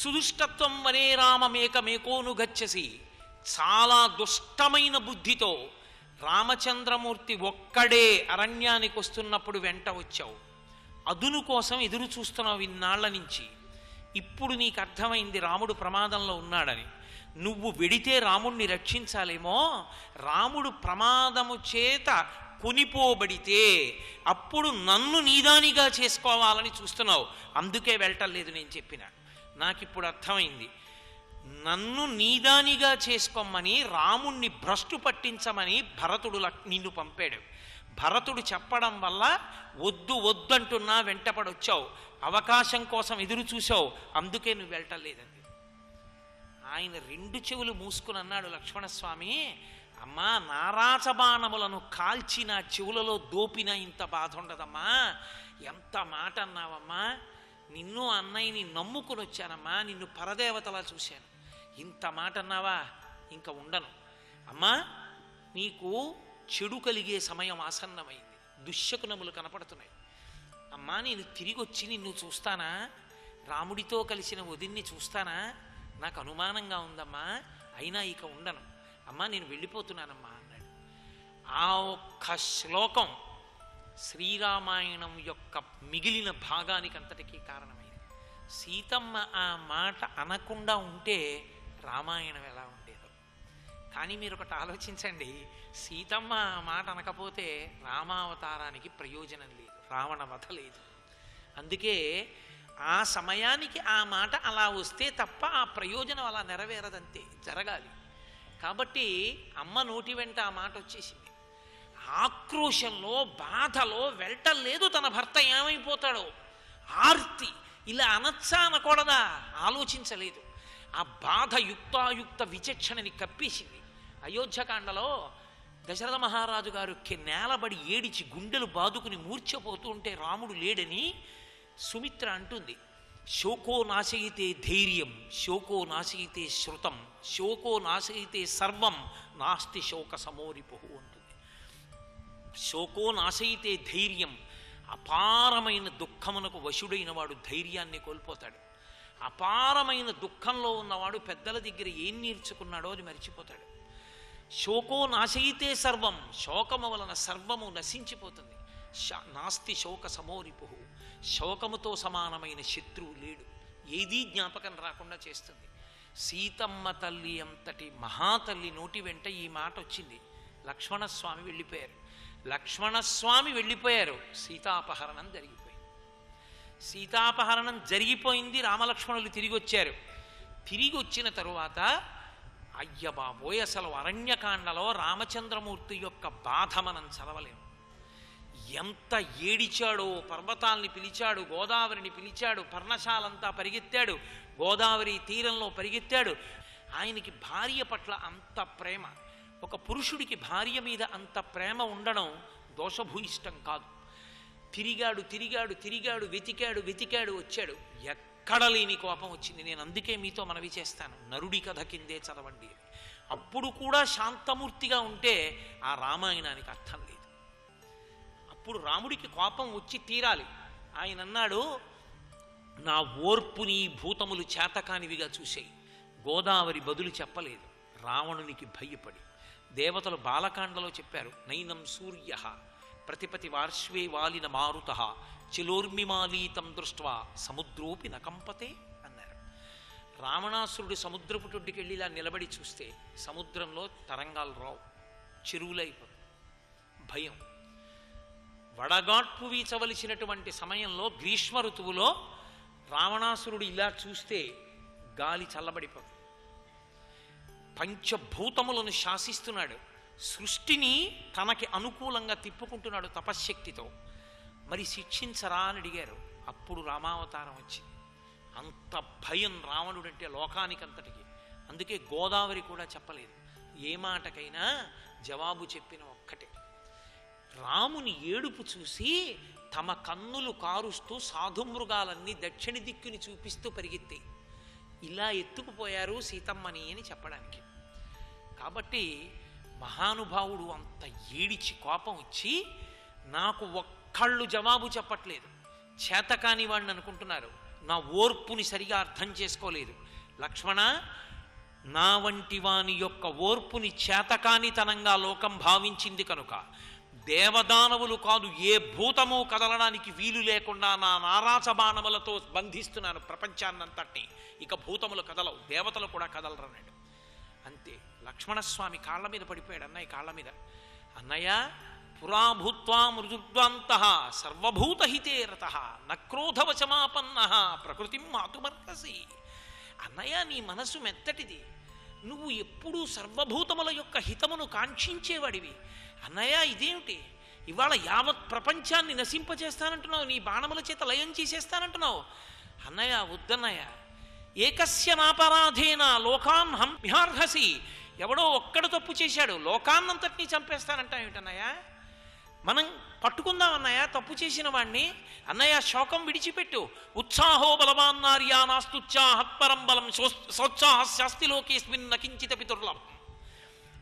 సుదుష్టత్వం వనే రామమేకమేకోను గచ్చసి, చాలా దుష్టమైన బుద్ధితో రామచంద్రమూర్తి ఒక్కడే అరణ్యానికి వస్తున్నప్పుడు వెంట వచ్చావు. అదును కోసం ఎదురు చూస్తున్నావు ఇన్నాళ్ల నుంచి. ఇప్పుడు నీకు అర్థమైంది రాముడు ప్రమాదంలో ఉన్నాడని. నువ్వు వెడితే రాముణ్ణి రక్షించాలేమో, రాముడు ప్రమాదము చేత కొనిపోబడితే అప్పుడు నన్ను నీదానిగా చేసుకోవాలని చూస్తున్నావు, అందుకే వెళ్ళటలేదు. నేను చెప్పిన నాకిప్పుడు అర్థమైంది. నన్ను నీదానిగా చేసుకోమని రాముణ్ణి భ్రష్టు పట్టించమని భరతుడు నిన్ను పంపాడు. భరతుడు చెప్పడం వల్ల వద్దు వద్దంటున్నా వెంటపడొచ్చావు, అవకాశం కోసం ఎదురు చూసావు, అందుకే నువ్వు వెళ్ళటలేదండి. ఆయన రెండు చెవులు మూసుకుని అన్నాడు లక్ష్మణస్వామి, అమ్మా నారాచబాణములను కాల్చి నా చెవులలో దోపిన ఇంత బాధ ఉండదమ్మా. ఎంత మాట అన్నావమ్మా. నిన్ను అన్నయ్యని నమ్ముకుని వచ్చానమ్మా, నిన్ను పరదేవతలా చూశాను, ఇంత మాట అన్నావా, ఇంకా ఉండను. అమ్మా, నీకు చెడు కలిగే సమయం ఆసన్నమైంది, దుశ్శకునములు కనపడుతున్నాయి. అమ్మా, నేను తిరిగి వచ్చి నిన్ను చూస్తానా? రాముడితో కలిసిన వదిన్ని చూస్తానా? నాకు అనుమానంగా ఉందమ్మా, అయినా ఇక ఉండను. అమ్మా, నేను వెళ్ళిపోతున్నానమ్మా అన్నాడు. ఆ ఒక్క శ్లోకం శ్రీరామాయణం యొక్క మిగిలిన భాగానికి అంతటికీ కారణమైంది. సీతమ్మ ఆ మాట అనకుండా ఉంటే రామాయణం ఎలా ఉండేదో. కానీ మీరు ఒకటి ఆలోచించండి, సీతమ్మ ఆ మాట అనకపోతే రామావతారానికి ప్రయోజనం లేదు, రావణ వధ లేదు. అందుకే ఆ సమయానికి ఆ మాట అలా వస్తే తప్ప ఆ ప్రయోజనం అలా నెరవేరదంతే, జరగాలి. కాబట్టి అమ్మ నోటి వెంట ఆ మాట వచ్చేసింది. ఆక్రోశంలో బాధలో వెళ్ళటలేదు తన భర్త ఏమైపోతాడో. ఆర్తి, ఇలా అనొచ్చా అనకూడదా ఆలోచించలేదు. ఆ బాధ యుక్తాయుక్త విచక్షణని కప్పేసింది. అయోధ్యకాండలో దశరథ మహారాజు గారు నేలబడి ఏడిచి గుండెలు బాదుకుని మూర్ఛపోతూ ఉంటే రాముడు లేడని సుమిత్ర అంటుంది, శోకో నాశయితే ధైర్యం, శోకో నాశయితే శృతం, శోకో నాశయితే సర్వం, నాస్తి శోక సమోరిపు అంటుంది. శోకో నాశయితే ధైర్యం, అపారమైన దుఃఖమునకు వశుడైన వాడు ధైర్యాన్ని కోల్పోతాడు. అపారమైన దుఃఖంలో ఉన్నవాడు పెద్దల దగ్గర ఏం నేర్చుకున్నాడో అది మర్చిపోతాడు. శోకో నాశయితే సర్వం, శోకము వలన సర్వము నశించిపోతుంది. నాస్తి శోక సమోరిపు, శోకముతో సమానమైన శత్రువు లేడు. ఏదీ జ్ఞాపకం రాకుండా చేస్తుంది. సీతమ్మ తల్లి అంతటి మహాతల్లి నోటి వెంట ఈ మాట వచ్చింది. లక్ష్మణస్వామి వెళ్ళిపోయారు. లక్ష్మణస్వామి వెళ్ళిపోయారు, సీతాపహరణం జరిగిపోయింది. సీతాపహరణం జరిగిపోయింది, రామలక్ష్మణులు తిరిగి వచ్చారు. తిరిగి వచ్చిన తరువాత అయ్య బాబోయ్, అసలు అరణ్యకాండలో రామచంద్రమూర్తి యొక్క బాధ మనం చదవలేము. ఎంత ఏడిచాడో, పర్వతాల్ని పిలిచాడు, గోదావరిని పిలిచాడు, పర్ణశాలంతా పరిగెత్తాడు, గోదావరి తీరంలో పరిగెత్తాడు. ఆయనకి భార్య పట్ల అంత ప్రేమ. ఒక పురుషుడికి భార్య మీద అంత ప్రేమ ఉండడం దోషభూయిష్టం కాదు. తిరిగాడు తిరిగాడు తిరిగాడు, వెతికాడు వెతికాడు, వచ్చాడు, ఎక్కడ లేని కోపం వచ్చింది. నేను అందుకే మీతో మనవి చేస్తాను, నరుడి కథ కిందే చదవండి. అప్పుడు కూడా శాంతమూర్తిగా ఉంటే ఆ రామాయణానికి అర్థం లేదు. అప్పుడు రాముడికి కోపం వచ్చి తీరాలి. ఆయన అన్నాడు, నా ఓర్పుని భూతములు చేతకానివిగా చూసేయి. గోదావరి బదులు చెప్పలేదు, రావణునికి భయపడి. దేవతలు బాలకాండలో చెప్పారు, నైనం సూర్య ప్రతిపతి వార్ష్వే వాలిన మారుత చిలోర్మిమాలీతం దృష్ట్వా సముద్రోపి నకంపతే అన్నారు. రావణాసురుడు సముద్రపు టొడ్డుకెళ్ళి ఇలా నిలబడి చూస్తే సముద్రంలో తరంగాలు రావు, చెరువులైపోతాయి. భయం. వడగాట్పు వీచవలసినటువంటి సమయంలో గ్రీష్మ ఋతువులో రావణాసురుడు ఇలా చూస్తే గాలి చల్లబడిపోతుంది. పంచభూతములను శాసిస్తున్నాడు, సృష్టిని తనకి అనుకూలంగా తిప్పుకుంటున్నాడు తపశ్శక్తితో. మరి శిక్షించరా అని అడిగారు. అప్పుడు రామావతారం వచ్చింది. అంత భయం రావణుడంటే లోకానికంతటికి. అందుకే గోదావరి కూడా చెప్పలేదు. ఏ మాటకైనా జవాబు చెప్పిన ఒక్కటే. రాముని ఏడుపు చూసి తమ కన్నులు కారుస్తూ సాధుమృగాలన్నీ దక్షిణ దిక్కుని చూపిస్తూ పరిగెత్తాయి. ఇలా ఎత్తుకుపోయారు సీతమ్మని అని చెప్పడానికి. కాబట్టి మహానుభావుడు అంత ఏడిచి కోపం వచ్చి, నాకు ఒక్కళ్ళు జవాబు చెప్పట్లేదు, చేతకాని వాడిని అనుకుంటున్నారు, నా ఓర్పుని సరిగా అర్థం చేసుకోలేదు. లక్ష్మణ, నా వంటి వాని యొక్క ఓర్పుని చేతకానితనంగా లోకం భావించింది కనుక దేవదానవులు కాదు, ఏ భూతము కదలడానికి వీలు లేకుండా నా నారాచ బాణములతో బంధిస్తున్నాను ప్రపంచాన్నంతటినీ. ఇక భూతములు కదలవు, దేవతలు కూడా కదలరన్నాడు. అంతే. లక్ష్మణస్వామి కాళ్ళ మీద పడిపోయాడు, అన్నయ్య కాళ్ళ మీద. అన్నయ్య, పురాభూత్వా మృదుద్వాంతః సర్వభూతహితే రతః నక్రోధవశమాపన్నః ప్రకృతిం మాతుమర్హసి. అన్నయ్య, నీ మనసు మెత్తటిది, నువ్వు ఎప్పుడూ సర్వభూతముల యొక్క హితమును కాంక్షించేవాడివి. అన్నయ్య, ఇదేమిటి ఇవాళ యావత్ ప్రపంచాన్ని నశింపచేస్తానంటున్నావు, నీ బాణముల చేత లయం చేసేస్తానంటున్నావు. అన్నయ్య, వద్దన్నయ్య, ఏకస్య నాపరాధేన లోకాన్ హంర్హసి. ఎవడో ఒక్కడు తప్పు చేశాడు, లోకాన్నంతటినీ చంపేస్తానంటా ఏమిటన్నయ్య? మనం పట్టుకుందాం అన్నయ్య తప్పు చేసిన వాణ్ణి. అన్నయ్య, శోకం విడిచిపెట్టు. ఉత్సాహో బలవాన్నార్యా నాస్తుత్సాహత్పరం బలం సోత్సాహ శాస్తి లోకేస్మిన్ నకించితపి దుర్లభం.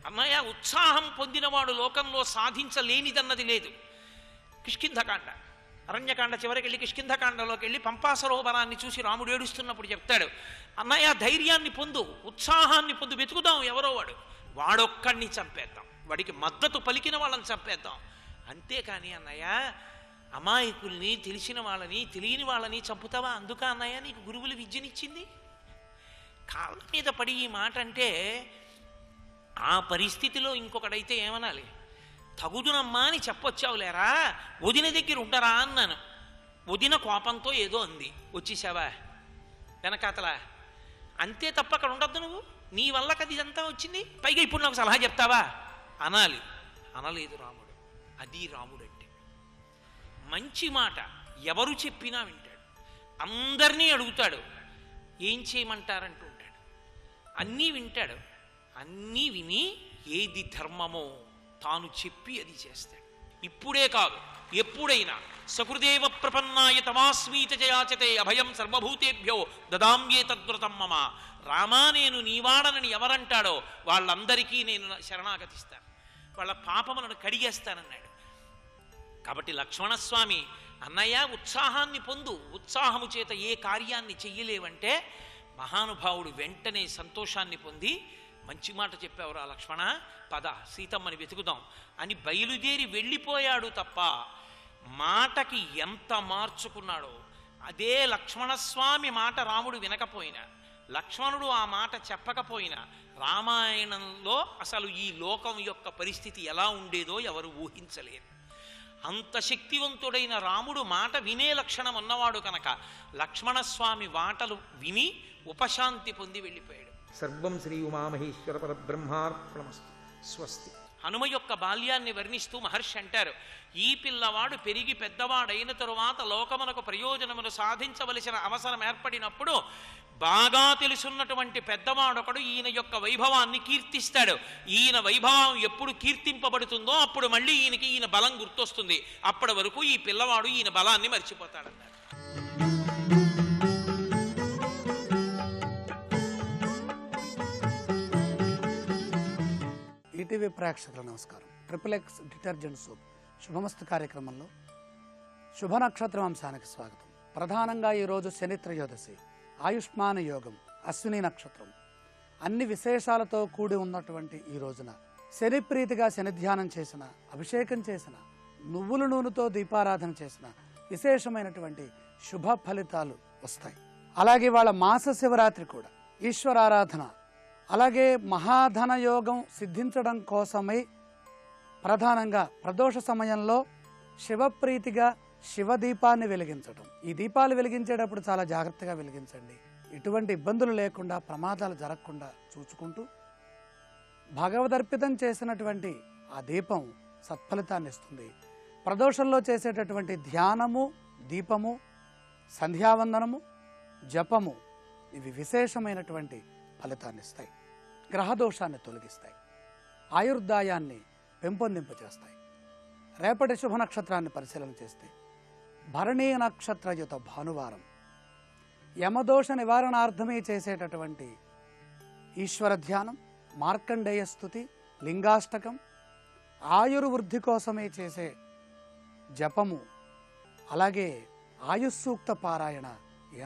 అన్నయ్య ఉత్సాహం పొందినవాడు లోకంలో సాధించలేనిదన్నది లేదు. కిష్కింధకాండ, అరణ్యకాండ చివరికి వెళ్ళి కిష్కింధకాండలోకి వెళ్ళి పంపాసరోవరాన్ని చూసి రాముడు ఏడుస్తున్నప్పుడు చెప్తాడు, అన్నయ్య ధైర్యాన్ని పొందు, ఉత్సాహాన్ని పొందు, వెతుకుదాం ఎవరో వాడొక్కడిని చంపేద్దాం, వాడికి మద్దతు పలికిన వాళ్ళని చంపేద్దాం. అంతేకాని అన్నయ్య అమాయకుల్ని, తెలిసిన వాళ్ళని, తెలియని వాళ్ళని చంపుతావా? అందుక అన్నయ్య నీకు గురువులు విద్యనిచ్చింది? కాళ్ళ మీద పడి ఈ మాట అంటే ఆ పరిస్థితిలో ఇంకొకడైతే ఏమనాలి? తగుదునమ్మా అని చెప్పొచ్చావులేరా, వదిన దగ్గర ఉండరా అన్నాను. వదిన కోపంతో ఏదో అంది, వచ్చేసావా వెనకాతలా, అంతే తప్ప అక్కడ ఉండద్దు నువ్వు, నీ వల్ల కదా ఇదంతా వచ్చింది, పైగా ఇప్పుడు నాకు సలహా చెప్తావా అనాలి. అనలేదు రాముడు. అది రాముడు అంటే. మంచి మాట ఎవరు చెప్పినా వింటాడు, అందరినీ అడుగుతాడు, ఏం చేయమంటారంటూ ఉంటాడు, అన్నీ వింటాడు. అన్నీ విని ఏది ధర్మమో తాను చెప్పి అది చేస్తాడు. ఇప్పుడే కాదు ఎప్పుడైనా సకృదేవ ప్రపన్నాయ తమాస్మీత జయాచతే అభయం సర్వభూతేభ్యో దదామ్యే తద్వ్రతం మమ. రామా నేను నీవాడనని ఎవరంటాడో వాళ్ళందరికీ నేను శరణాగతిస్తాను, వాళ్ళ పాపములను కడిగేస్తానన్నాడు. కాబట్టి లక్ష్మణస్వామి అన్నయ్య ఉత్సాహాన్ని పొందు, ఉత్సాహము చేత ఏ కార్యాన్ని చెయ్యలేవంటే మహానుభావుడు వెంటనే సంతోషాన్ని పొంది, మంచి మాట చెప్పావురా లక్ష్మణ, పద సీతమ్మని వెతుకుదాం అని బయలుదేరి వెళ్ళిపోయాడు తప్ప మాటకి ఎంత మార్చుకున్నాడో. అదే లక్ష్మణస్వామి మాట రాముడు వినకపోయినా, లక్ష్మణుడు ఆ మాట చెప్పకపోయినా రామాయణంలో అసలు ఈ లోకం యొక్క పరిస్థితి ఎలా ఉండేదో ఎవరు ఊహించలేరు. అంత శక్తివంతుడైన రాముడు మాట వినే లక్షణం ఉన్నవాడు కనుక లక్ష్మణస్వామి మాటలు విని ఉపశాంతి పొంది వెళ్ళిపోయాడు. సర్వం శ్రీ ఉమామహేశ్వర పరబ్రహ్మార్పణమస్తు. స్వస్తి. హనుమ యొక్క బాల్యాన్ని వర్ణిస్తూ మహర్షి అంటారు, ఈ పిల్లవాడు పెరిగి పెద్దవాడైన తరువాత లోకమునకు ప్రయోజనమును సాధించవలసిన అవసరం ఏర్పడినప్పుడు బాగా తెలుసున్నటువంటి పెద్దవాడొకడు ఈయన యొక్క వైభవాన్ని కీర్తిస్తాడు. ఈయన వైభవం ఎప్పుడు కీర్తింపబడుతుందో అప్పుడు మళ్ళీ ఈయన బలం గుర్తొస్తుంది. అప్పటి వరకు ఈ పిల్లవాడు ఈయన బలాన్ని మర్చిపోతాడన్నారు. ఈటీవీ ప్రేక్షకుల నమస్కారం. ట్రిపుల్ X డిటర్జెంట్ సోప్ శుభమస్తు కార్యక్రమంలో శుభ నక్షత్రం అంశానికి స్వాగతం. ప్రధానంగా ఈరోజు శని త్రయోదశి, ఆయుష్మాన యోగం, అశ్విని నక్షత్రం, అన్ని విశేషాలతో కూడి ఉన్నటువంటి ఈ రోజున శని ప్రీతిగా శని ధ్యానం చేసిన, అభిషేకం చేసిన, నువ్వుల నూనెతో దీపారాధన చేసిన విశేషమైనటువంటి శుభ ఫలితాలు వస్తాయి. అలాగే వాళ్ళ మాస శివరాత్రి కూడా ఈశ్వరారాధన, అలాగే మహాధన యోగం సిద్ధించడం కోసమై ప్రధానంగా ప్రదోష సమయంలో శివప్రీతిగా శివదీపాన్ని వెలిగించడం. ఈ దీపాలు వెలిగించేటప్పుడు చాలా జాగ్రత్తగా వెలిగించండి. ఎటువంటి ఇబ్బందులు లేకుండా, ప్రమాదాలు జరగకుండా చూసుకుంటూ భగవదర్పితం చేసినటువంటి ఆ దీపం సత్ఫలితాన్ని ఇస్తుంది. ప్రదోషంలో చేసేటటువంటి ధ్యానము, దీపము, సంధ్యావందనము, జపము ఇవి విశేషమైనటువంటి ఫలితాన్ని ఇస్తాయి. గ్రహదోషాన్ని తొలగిస్తాయి, ఆయుర్దాయాన్ని పెంపొందింపచేస్తాయి. రేపటి శుభ నక్షత్రాన్ని పరిశీలన చేస్తే భరణీ నక్షత్రయుత భానువారం, యమదోష నివారణార్థమే చేసేటటువంటి ఈశ్వర ధ్యానం, మార్కండేయ స్తుతి, లింగాష్టకం, ఆయుర్వృద్ధి కోసమే చేసే జపము, అలాగే ఆయుస్సూక్త పారాయణ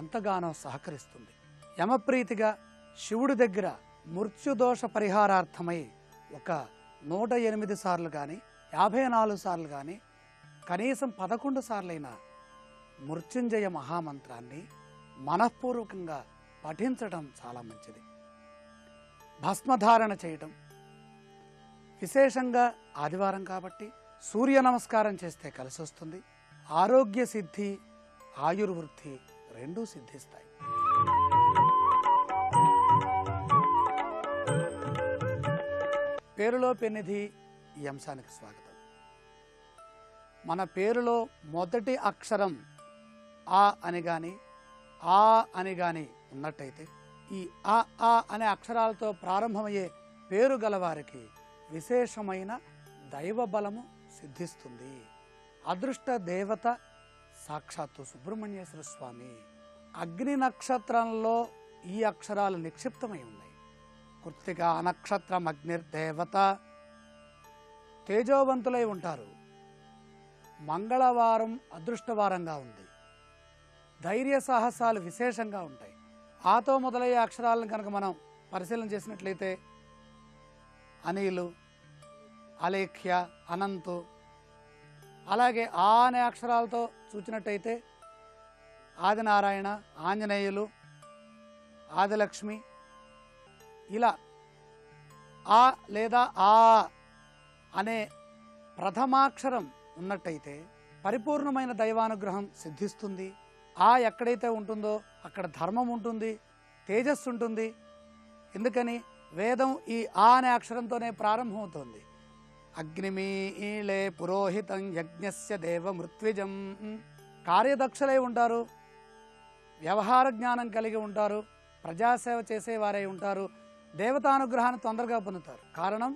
ఎంతగానో సహకరిస్తుంది. యమప్రీతిగా శివుడి దగ్గర మృత్యుదోష పరిహారార్థమై ఒక 108 సార్లు కానీ 54 సార్లు కానీ కనీసం 11 సార్లైనా మృత్యుంజయ మహామంత్రాన్ని మనఃపూర్వకంగా పఠించడం చాలా మంచిది. భస్మధారణ చేయటం, విశేషంగా ఆదివారం కాబట్టి సూర్య నమస్కారం చేస్తే కలిసి వస్తుంది. ఆరోగ్య సిద్ధి, ఆయుర్వృద్ధి రెండూ సిద్ధిస్తాయి. పేరులో పెన్నిధి ఈ అంశానికి స్వాగతం. మన పేరులో మొదటి అక్షరం ఆ అని కానీ ఆ అని కానీ ఉన్నట్టయితే ఈ ఆ అనే అక్షరాలతో ప్రారంభమయ్యే పేరు గలవారికి విశేషమైన దైవ బలము సిద్ధిస్తుంది. అదృష్ట దేవత సాక్షాత్తు సుబ్రహ్మణ్యేశ్వర స్వామి. అగ్ని నక్షత్రంలో ఈ అక్షరాలు నిక్షిప్తమై ఉన్నాయి. కృత్తికా నక్షత్రం అగ్నిర్దేవత. తేజోవంతులై ఉంటారు. మంగళవారం అదృష్టవారంగా ఉంది. ధైర్య సాహసాలు విశేషంగా ఉంటాయి. ఆతో మొదలయ్యే అక్షరాలను కనుక మనం పరిశీలన చేసినట్లయితే అనిలు, అలేఖ్య, అనంతు, అలాగే ఆ అనే అక్షరాలతో చూచినట్టయితే ఆదినారాయణ, ఆంజనేయులు, ఆదిలక్ష్మి, ఇలా ఆ లేదా ఆ అనే ప్రథమాక్షరం ఉన్నట్టయితే పరిపూర్ణమైన దైవానుగ్రహం సిద్ధిస్తుంది. ఆ ఎక్కడైతే ఉంటుందో అక్కడ ధర్మం ఉంటుంది, తేజస్సు ఉంటుంది. ఎందుకని వేదం ఈ ఆ అనే అక్షరంతోనే ప్రారంభమవుతోంది. అగ్నిమీళే పురోహితం యజ్ఞస్య దేవ మృత్విజం. కార్యదక్షులై ఉంటారు, వ్యవహార జ్ఞానం కలిగి ఉంటారు, ప్రజాసేవ చేసేవారై ఉంటారు, దేవతానుగ్రహాన్ని తొందరగా పొందుతారు. కారణం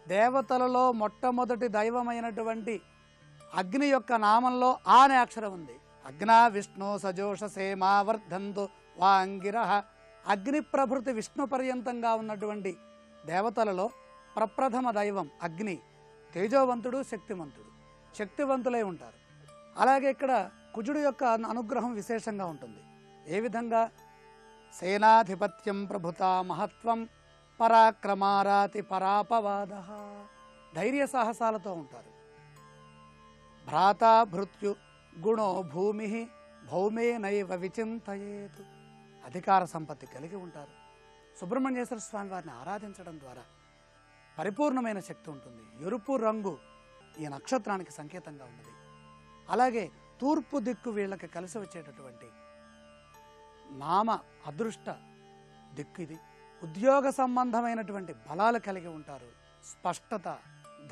దేవతలలో మొట్టమొదటి దైవమైనటువంటి అగ్ని యొక్క నామంలో ఆ అనే అక్షరం ఉంది. అగ్నా విష్ణు సజోషసేమా వర్ధంతు వాంగిర. అగ్ని ప్రభృతి విష్ణు పర్యంతంగా ఉన్నటువంటి దేవతలలో ప్రప్రథమ దైవం అగ్ని. తేజోవంతుడు, శక్తివంతుడు, శక్తివంతులై ఉంటారు. అలాగే ఇక్కడ కుజుడు యొక్క అనుగ్రహం విశేషంగా ఉంటుంది. ఏ విధంగా? సేనాధిపత్యం ప్రభుత మహత్వం పరాక్రమారాతి పరాపవాద. ధైర్య సాహసాలతో ఉంటారు. భ్రాత భృత్యు గుణో భూమి భౌమే నైవ విచింతయేతు. అధికార సంపత్తి కలిగి ఉంటారు. సుబ్రహ్మణ్యేశ్వర స్వామి వారిని ఆరాధించడం ద్వారా పరిపూర్ణమైన శక్తి ఉంటుంది. ఎరుపు రంగు ఈ నక్షత్రానికి సంకేతంగా ఉన్నది. అలాగే తూర్పు దిక్కు వీళ్ళకి కలిసి వచ్చేటటువంటి నామ అదృష్ట దిక్కు ఇది. ఉద్యోగ సంబంధమైనటువంటి బలాలు కలిగి ఉంటారు. స్పష్టత,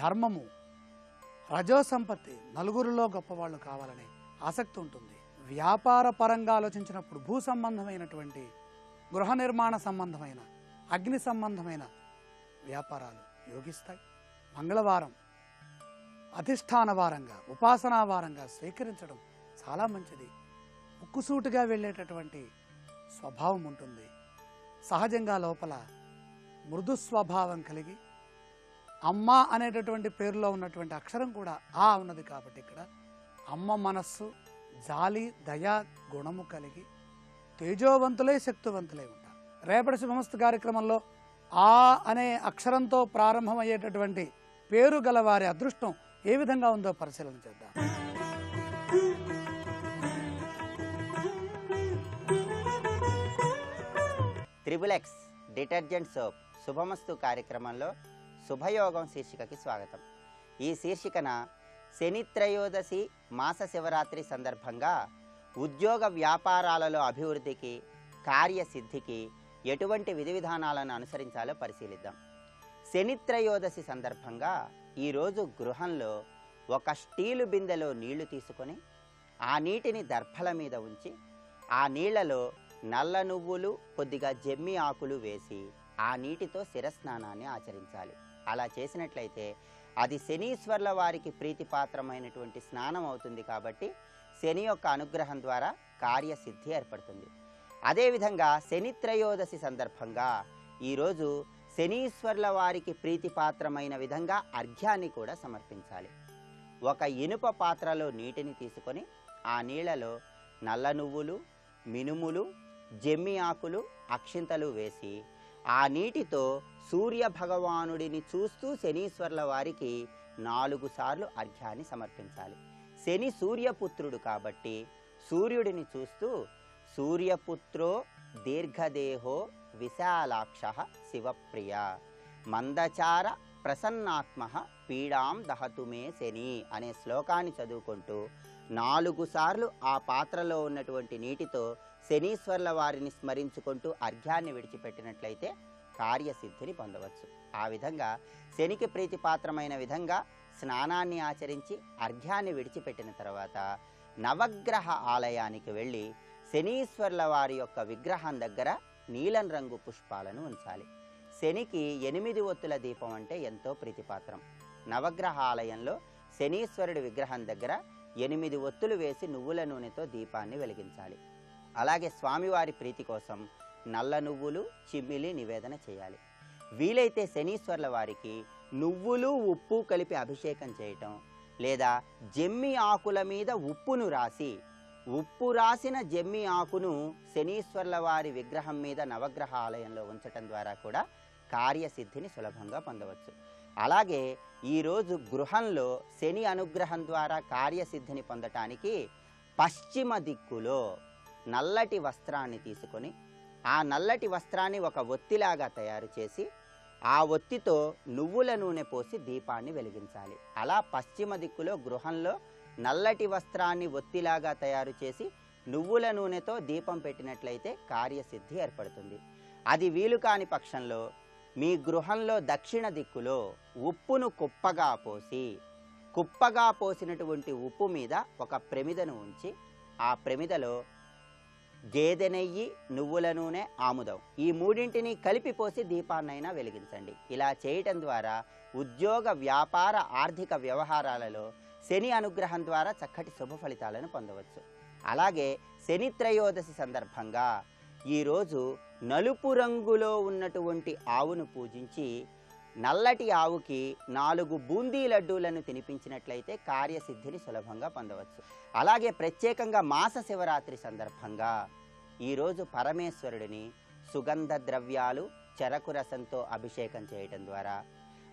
ధర్మము, రజో సంపత్తి, నలుగురిలో గొప్పవాళ్ళు కావాలనే ఆసక్తి ఉంటుంది. వ్యాపార పరంగా ఆలోచించినప్పుడు భూ సంబంధమైనటువంటి, గృహ నిర్మాణ సంబంధమైన, అగ్ని సంబంధమైన వ్యాపారాలు యోగిస్తాయి. మంగళవారం అధిష్టాన వారంగా, ఉపాసనా వారంగా స్వీకరించడం చాలా మంచిది. ముక్కుసూటిగా వెళ్ళేటటువంటి స్వభావం ఉంటుంది. సహజంగా లోపల మృదు స్వభావం కలిగి అమ్మ అనేటటువంటి పేరులో ఉన్నటువంటి అక్షరం కూడా ఆ ఉన్నది కాబట్టి ఇక్కడ అమ్మ మనస్సు, జాలి, దయా గుణము కలిగి తేజోవంతులై శక్తివంతులై ఉంటారు. రేపటి శుభమస్తు కార్యక్రమంలో ఆ అనే అక్షరంతో ప్రారంభమయ్యేటటువంటి పేరు గల వారి అదృష్టం ఏ విధంగా ఉందో పరిశీలన చేద్దాం. త్రిబుల్-X డిటర్జెంట్ సోప్ శుభమస్తు కార్యక్రమంలో శుభయోగం శీర్షికకి స్వాగతం. ఈ శీర్షికన శని త్రయోదశి మాస శివరాత్రి సందర్భంగా ఉద్యోగ వ్యాపారాలలో అభివృద్ధికి, కార్యసిద్ధికి ఎటువంటి విధి విధానాలను అనుసరించాలో పరిశీలిద్దాం. శని త్రయోదశి సందర్భంగా ఈరోజు గృహంలో ఒక స్టీలు బిందెలో నీళ్లు తీసుకొని ఆ నీటిని దర్భల మీద ఉంచి ఆ నీళ్లలో నల్ల నువ్వులు, కొద్దిగా జమ్మి ఆకులు వేసి ఆ నీటితో శిరస్నానాన్ని ఆచరించాలి. అలా చేసినట్లయితే అది శనీశ్వర్ల వారికి ప్రీతిపాత్రమైనటువంటి స్నానం అవుతుంది. కాబట్టి శని యొక్క అనుగ్రహం ద్వారా కార్యసిద్ధి ఏర్పడుతుంది. అదేవిధంగా శని త్రయోదశి సందర్భంగా ఈరోజు శనీశ్వర్ల వారికి ప్రీతిపాత్రమైన విధంగా అర్ఘ్యాన్ని కూడా సమర్పించాలి. ఒక ఇనుప పాత్రలో నీటిని తీసుకొని ఆ నీళ్లలో నల్ల నువ్వులు, మినుములు, జమ్మి ఆకులు, అక్షింతలు వేసి ఆ నీటితో సూర్య భగవానుడిని చూస్తూ శనీశ్వర్ల వారికి 4 సార్లు అర్ఘ్యాన్ని సమర్పించాలి. శని సూర్యపుత్రుడు కాబట్టి సూర్యుడిని చూస్తూ సూర్యపుత్రో దీర్ఘదేహో విశాలాక్ష శివప్రియ మందచార ప్రసన్నాత్మ పీడాం దహతు మే శని అనే శ్లోకాన్ని చదువుకుంటూ 4 సార్లు ఆ పాత్రలో ఉన్నటువంటి నీటితో శనీశ్వర్ల వారిని స్మరించుకుంటూ అర్ఘ్యాన్ని విడిచిపెట్టినట్లయితే కార్యసిద్ధిని పొందవచ్చు. ఆ విధంగా శనికి ప్రీతిపాత్రమైన విధంగా స్నానాన్ని ఆచరించి అర్ఘ్యాన్ని విడిచిపెట్టిన తర్వాత నవగ్రహ ఆలయానికి వెళ్ళి శనీశ్వర్ల వారి యొక్క విగ్రహం దగ్గర నీలం రంగు పుష్పాలను ఉంచాలి. శనికి 8 ఒత్తుల దీపం అంటే ఎంతో ప్రీతిపాత్రం. నవగ్రహ ఆలయంలో శనీశ్వరుడి విగ్రహం దగ్గర 8 ఒత్తులు వేసి నువ్వుల నూనెతో దీపాన్ని వెలిగించాలి. అలాగే స్వామివారి ప్రీతి కోసం నల్ల నువ్వులు, చిమ్మిలి నివేదన చేయాలి. వీలైతే శనీశ్వర్ల వారికి నువ్వులు ఉప్పు కలిపి అభిషేకం చేయటం, లేదా జమ్మి ఆకుల మీద ఉప్పును రాసి, ఉప్పు రాసిన జమ్మి ఆకును శనీశ్వర్ల వారి విగ్రహం మీద నవగ్రహ ఆలయంలో ఉంచటం ద్వారా కూడా కార్యసిద్ధిని సులభంగా పొందవచ్చు. అలాగే ఈరోజు గృహంలో శని అనుగ్రహం ద్వారా కార్యసిద్ధిని పొందటానికి పశ్చిమ దిక్కులో నల్లటి వస్త్రాన్ని తీసుకొని ఆ నల్లటి వస్త్రాన్ని ఒక ఒత్తిలాగా తయారు చేసి ఆ ఒత్తితో నువ్వుల నూనె పోసి దీపాన్ని వెలిగించాలి. అలా పశ్చిమ దిక్కులో గృహంలో నల్లటి వస్త్రాన్ని ఒత్తిలాగా తయారు చేసి నువ్వుల నూనెతో దీపం పెట్టినట్లయితే కార్యసిద్ధి ఏర్పడుతుంది. అది వీలు కాని పక్షంలో మీ గృహంలో దక్షిణ దిక్కులో ఉప్పును కుప్పగా పోసినటువంటి ఉప్పు మీద ఒక ప్రమిదను ఉంచి ఆ ప్రమిదలో గేదె నెయ్యి, నువ్వుల నూనె, ఆముదం ఈ మూడింటిని కలిపి పోసి దీపాన్నైనా వెలిగించండి. ఇలా చేయటం ద్వారా ఉద్యోగ, వ్యాపార, ఆర్థిక వ్యవహారాలలో శని అనుగ్రహం ద్వారా చక్కటి శుభ ఫలితాలను పొందవచ్చు. అలాగే శని త్రయోదశి సందర్భంగా ఈరోజు నలుపు రంగులో ఉన్నటువంటి ఆవును పూజించి నల్లటి ఆవుకి 4 బూందీ లడ్డూలను తినిపించినట్లయితే కార్యసిద్ధిని సులభంగా పొందవచ్చు. అలాగే ప్రత్యేకంగా మాస శివరాత్రి సందర్భంగా ఈరోజు పరమేశ్వరుడిని సుగంధ ద్రవ్యాలు, చెరకు రసంతో అభిషేకం చేయటం ద్వారా,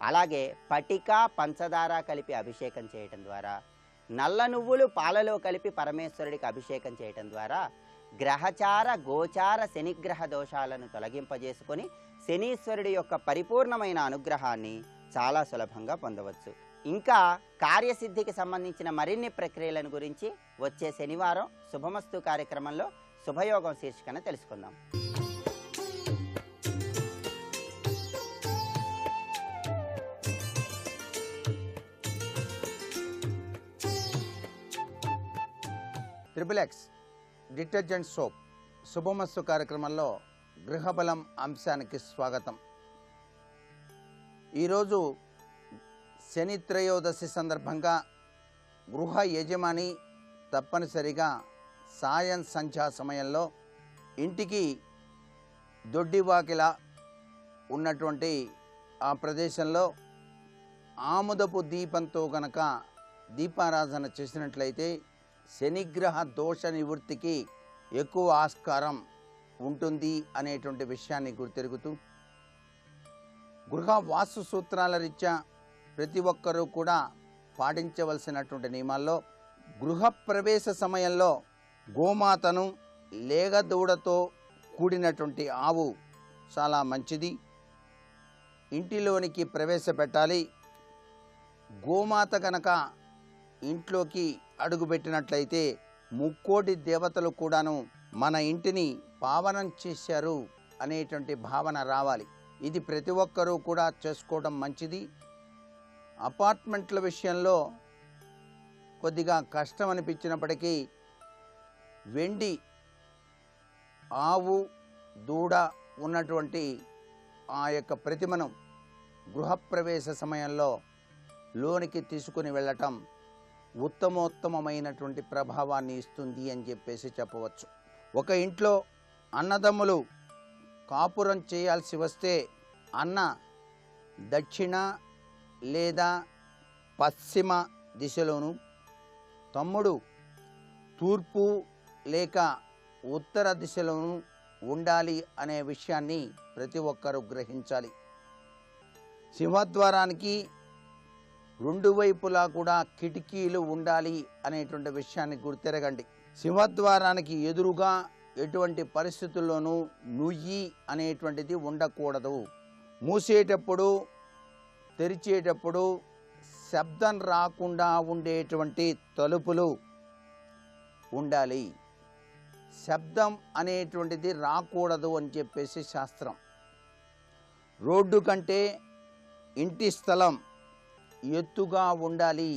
అలాగే పటిక, పంచదార కలిపి అభిషేకం చేయటం ద్వారా, నల్ల నువ్వులు పాలలో కలిపి పరమేశ్వరుడికి అభిషేకం చేయటం ద్వారా గ్రహచార, గోచార, శనిగ్రహ దోషాలను తొలగింపజేసుకొని శనీశ్వరుడి యొక్క పరిపూర్ణమైన అనుగ్రహాన్ని చాలా సులభంగా పొందవచ్చు. ఇంకా కార్యసిద్ధికి సంబంధించిన మరిన్ని ప్రక్రియలను గురించి వచ్చే శనివారం శుభమస్తు కార్యక్రమంలో శుభయోగం శీర్షికన తెలుసుకుందాం. ట్రిపుల్ ఎక్స్ డిటర్జెంట్ సోప్ శుభమస్తు కార్యక్రమంలో గృహబలం అంశానికి స్వాగతం. ఈరోజు శని త్రయోదశి సందర్భంగా గృహ యజమాని తప్పనిసరిగా సాయం సంధ్యా సమయంలో ఇంటికి దొడ్డివాకిలా ఉన్నటువంటి ఆ ప్రదేశంలో ఆముదపు దీపంతో గనక దీపారాధన చేసినట్లయితే శనిగ్రహ దోష నివృత్తికి ఎక్కువ ఆస్కారం ఉంటుంది అనేటువంటి విషయాన్ని గుర్తెరుగుతూ గృహ వాస్తు సూత్రాల రీత్యా ప్రతి ఒక్కరూ కూడా పాటించవలసినటువంటి నియమాల్లో గృహ ప్రవేశ సమయంలో గోమాతను లేగ దూడతో కూడినటువంటి ఆవు చాలా మంచిది. ఇంటిలోనికి ప్రవేశపెట్టాలి. గోమాత కనుక ఇంట్లోకి అడుగుపెట్టినట్లయితే ముక్కోటి దేవతలు కూడాను మన ఇంటిని పావనం చేశారు అనేటువంటి భావన రావాలి. ఇది ప్రతి ఒక్కరూ కూడా చేసుకోవడం మంచిది. అపార్ట్మెంట్ల విషయంలో కొద్దిగా కష్టం అనిపించినప్పటికీ వెండి ఆవు, దూడ ఉన్నటువంటి ఆ యొక్క ప్రతిమను గృహప్రవేశ సమయంలో లోనికి తీసుకుని వెళ్ళటం ఉత్తమోత్తమైనటువంటి ప్రభావాన్ని ఇస్తుంది అని చెప్పేసి చెప్పవచ్చు. ఒక ఇంట్లో అన్నదమ్ములు కాపురం చేయాల్సి వస్తే అన్న దక్షిణ లేదా పశ్చిమ దిశలోను, తమ్ముడు తూర్పు లేక ఉత్తర దిశలోను ఉండాలి అనే విషయాన్ని ప్రతి ఒక్కరూ గ్రహించాలి. సింహద్వారానికి 2 వైపులా కూడా కిటికీలు ఉండాలి అనేటువంటి విషయాన్ని గుర్తెరగండి. సింహద్వారానికి ఎదురుగా ఎటువంటి పరిస్థితుల్లోనూ నుయ్యి అనేటువంటిది ఉండకూడదు. మూసేటప్పుడు, తెరిచేటప్పుడు శబ్దం రాకుండా ఉండేటువంటి తలుపులు ఉండాలి. శబ్దం అనేటువంటిది రాకూడదు అని చెప్పేసి శాస్త్రం. రోడ్డు కంటే ఇంటి స్థలం ఎత్తుగా ఉండాలి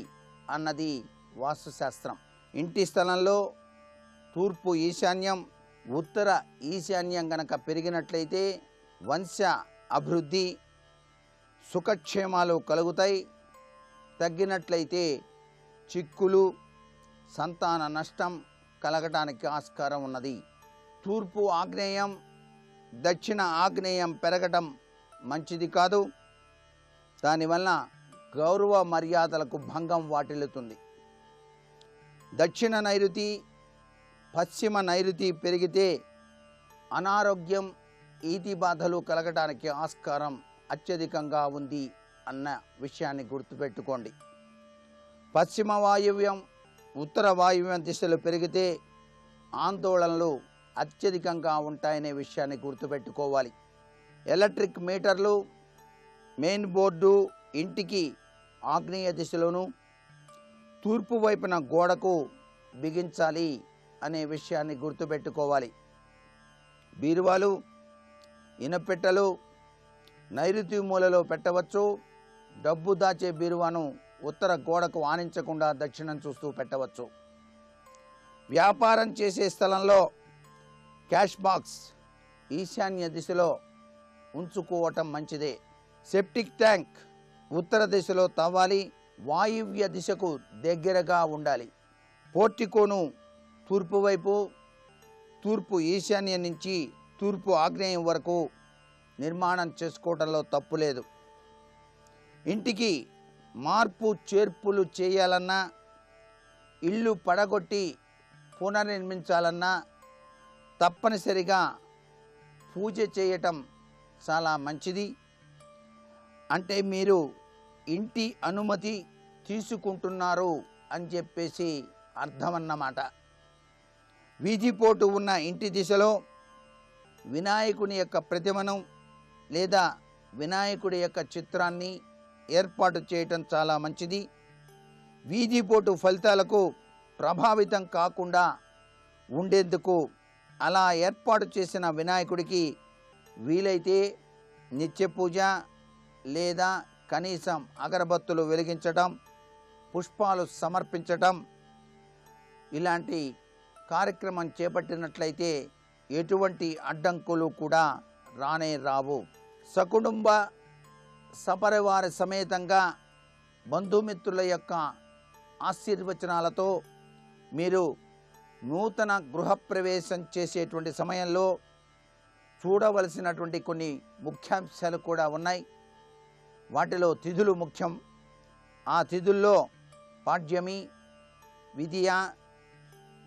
అన్నది వాస్తుశాస్త్రం. ఇంటి స్థలంలో తూర్పు ఈశాన్యం, ఉత్తర ఈశాన్యం గనక పెరిగినట్లయితే వంశ అభివృద్ధి, సుఖక్షేమాలు కలుగుతాయి. తగ్గినట్లయితే చిక్కులు, సంతాన నష్టం కలగటానికి ఆస్కారం ఉన్నది. తూర్పు ఆగ్నేయం, దక్షిణ ఆగ్నేయం పెరగటం మంచిది కాదు. దానివల్ల గౌరవ మర్యాదలకు భంగం వాటిల్లుతుంది. దక్షిణ నైరుతి, పశ్చిమ నైరుతి పెరిగితే అనారోగ్యం, ఈతి బాధలు కలగడానికి ఆస్కారం అత్యధికంగా ఉంది అన్న విషయాన్ని గుర్తుపెట్టుకోండి. పశ్చిమ వాయువ్యం, ఉత్తర వాయువ్యం దిశలు పెరిగితే ఆందోళనలు అత్యధికంగా ఉంటాయనే విషయాన్ని గుర్తుపెట్టుకోవాలి. ఎలక్ట్రిక్ మీటర్లు, మెయిన్ బోర్డు ఇంటికి ఆగ్నేయ దిశలోను, తూర్పు వైపున గోడకు బిగించాలి అనే విషయాన్ని గుర్తుపెట్టుకోవాలి. బీరువాలు, ఇనపెట్టెలు నైరుతి మూలలో పెట్టవచ్చు. డబ్బు దాచే బీరువాను ఉత్తర గోడకు ఆనించకుండా దక్షిణం చూస్తూ పెట్టవచ్చు. వ్యాపారం చేసే స్థలంలో క్యాష్ బాక్స్ ఈశాన్య దిశలో ఉంచుకోవటం మంచిదే. సెప్టిక్ ట్యాంక్ ఉత్తర దిశలో తవ్వాలి, వాయువ్య దిశకు దగ్గరగా ఉండాలి. పోర్టికోను తూర్పు వైపు, తూర్పు ఈశాన్యం నుంచి తూర్పు ఆగ్నేయం వరకు నిర్మాణం చేసుకోవడంలో తప్పు లేదు. ఇంటికి మార్పు చేర్పులు చేయాలన్నా, ఇల్లు పడగొట్టి పునర్నిర్మించాలన్నా తప్పనిసరిగా పూజ చేయటం చాలా మంచిది. అంటే మీరు ఇంటి అనుమతి తీసుకుంటున్నారు అని చెప్పేసి అర్థమన్నమాట. వీధిపోటు ఉన్న ఇంటి దిశలో వినాయకుని యొక్క ప్రతిమను లేదా వినాయకుడి యొక్క చిత్రాన్ని ఏర్పాటు చేయటం చాలా మంచిది. వీధిపోటు ఫలితాలకు ప్రభావితం కాకుండా ఉండేందుకు అలా ఏర్పాటు చేసిన వినాయకుడికి వీలైతే నిత్య పూజ లేదా కనీసం అగరబత్తులు వెలిగించటం, పుష్పాలు సమర్పించటం ఇలాంటి కార్యక్రమం చేపట్టినట్లయితే ఎటువంటి అడ్డంకులు కూడా రానే రావు. సకుటుంబ సపరివార సమేతంగా బంధుమిత్రుల యొక్క ఆశీర్వచనాలతో మీరు నూతన గృహప్రవేశం చేసేటువంటి సమయంలో చూడవలసినటువంటి కొన్ని ముఖ్యాంశాలు కూడా ఉన్నాయి. వాటిలో తిథులు ముఖ్యం. ఆ తిథుల్లో పాడ్యమి, విధియ,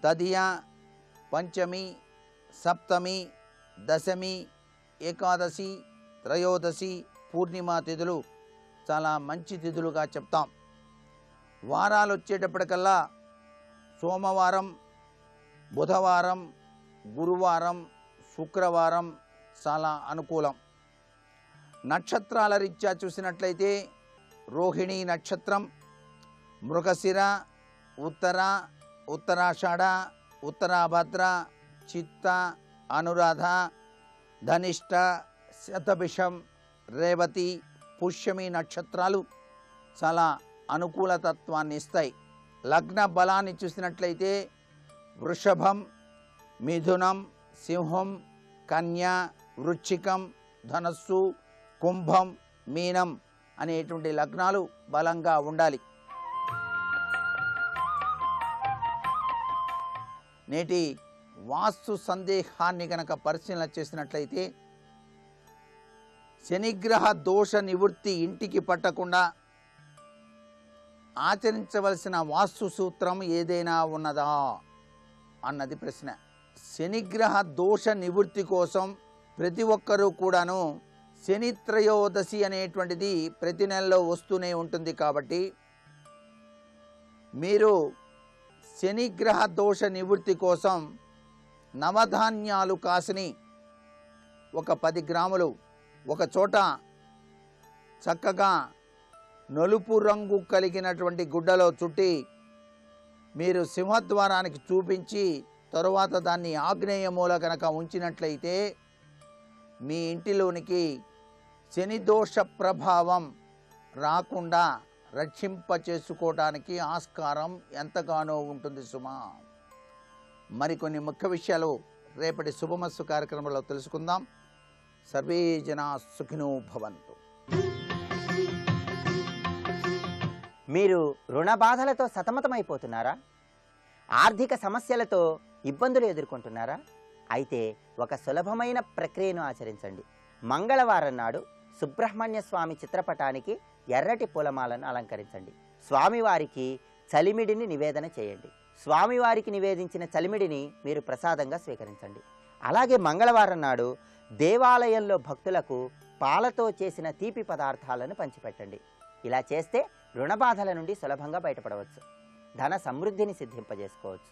తదియ, పంచమి, సప్తమి, దశమి, ఏకాదశి, త్రయోదశి, పూర్ణిమ తిథులు చాలా మంచి తిథులుగా చెప్తాం. వారాలు వచ్చేటప్పటికల్లా సోమవారం, బుధవారం, గురువారం, శుక్రవారం చాలా అనుకూలం. నక్షత్రాల రీత్యా చూసినట్లయితే రోహిణి నక్షత్రం, మృగశిర, ఉత్తర, ఉత్తరాషాఢ, ఉత్తరాభద్ర, చిత్త, అనురాధ, ధనిష్ట, శతభిషం, రేవతి, పుష్యమి నక్షత్రాలు చాలా అనుకూలతత్వాన్ని ఇస్తాయి. లగ్న బలాన్ని చూసినట్లయితే వృషభం, మిథునం, సింహం, కన్య, వృశ్చికం, ధనస్సు, కుంభం, మీనం అనేటువంటి లగ్నాలు బలంగా ఉండాలి. నేటి వాస్తు సందేహాన్ని గనక పరిశీలన చేసినట్లయితే శనిగ్రహ దోష నివృత్తి ఇంటికి పట్టకుండా ఆచరించవలసిన వాస్తు సూత్రం ఏదైనా ఉన్నదా అన్నది ప్రశ్న. శనిగ్రహ దోష నివృత్తి కోసం ప్రతి ఒక్కరూ కూడాను శని త్రయోదశి అనేటువంటిది ప్రతి నెలలో వస్తూనే ఉంటుంది. కాబట్టి మీరు శనిగ్రహ దోష నివృత్తి కోసం నవధాన్యాలు కాసిని ఒక 10 గ్రాములు ఒక చోట చక్కగా నలుపు రంగు కలిగినటువంటి గుడ్డలో చుట్టి మీరు సింహద్వారానికి చూపించి తరువాత దాన్ని ఆగ్నేయ మూల కనుక ఉంచినట్లయితే మీ ఇంటిలోనికి శని దోష ప్రభావం రాకుండా రక్షింప చేసుకోవడానికి ఆస్కారం ఎంతగానో ఉంటుంది సుమా. మరికొన్ని ముఖ్య విషయాలు రేపటి శుభమస్తు కార్యక్రమంలో తెలుసుకుందాం. సర్వే జనా సుఖినో భవంతు. మీరు రుణ బాధలతో సతమతమైపోతున్నారా? ఆర్థిక సమస్యలతో ఇబ్బందులు ఎదుర్కొంటున్నారా? అయితే ఒక సులభమైన ప్రక్రియను ఆచరించండి. మంగళవారం నాడు సుబ్రహ్మణ్య స్వామి చిత్రపటానికి ఎర్రటి పూలమాలను అలంకరించండి. స్వామివారికి చలిమిడిని నివేదన చేయండి. స్వామివారికి నివేదించిన చలిమిడిని మీరు ప్రసాదంగా స్వీకరించండి. అలాగే మంగళవారం నాడు దేవాలయంలో భక్తులకు పాలతో చేసిన తీపి పదార్థాలను పంచిపెట్టండి. ఇలా చేస్తే రుణబాధల నుండి సులభంగా బయటపడవచ్చు, ధన సమృద్ధిని సిద్ధింపజేసుకోవచ్చు.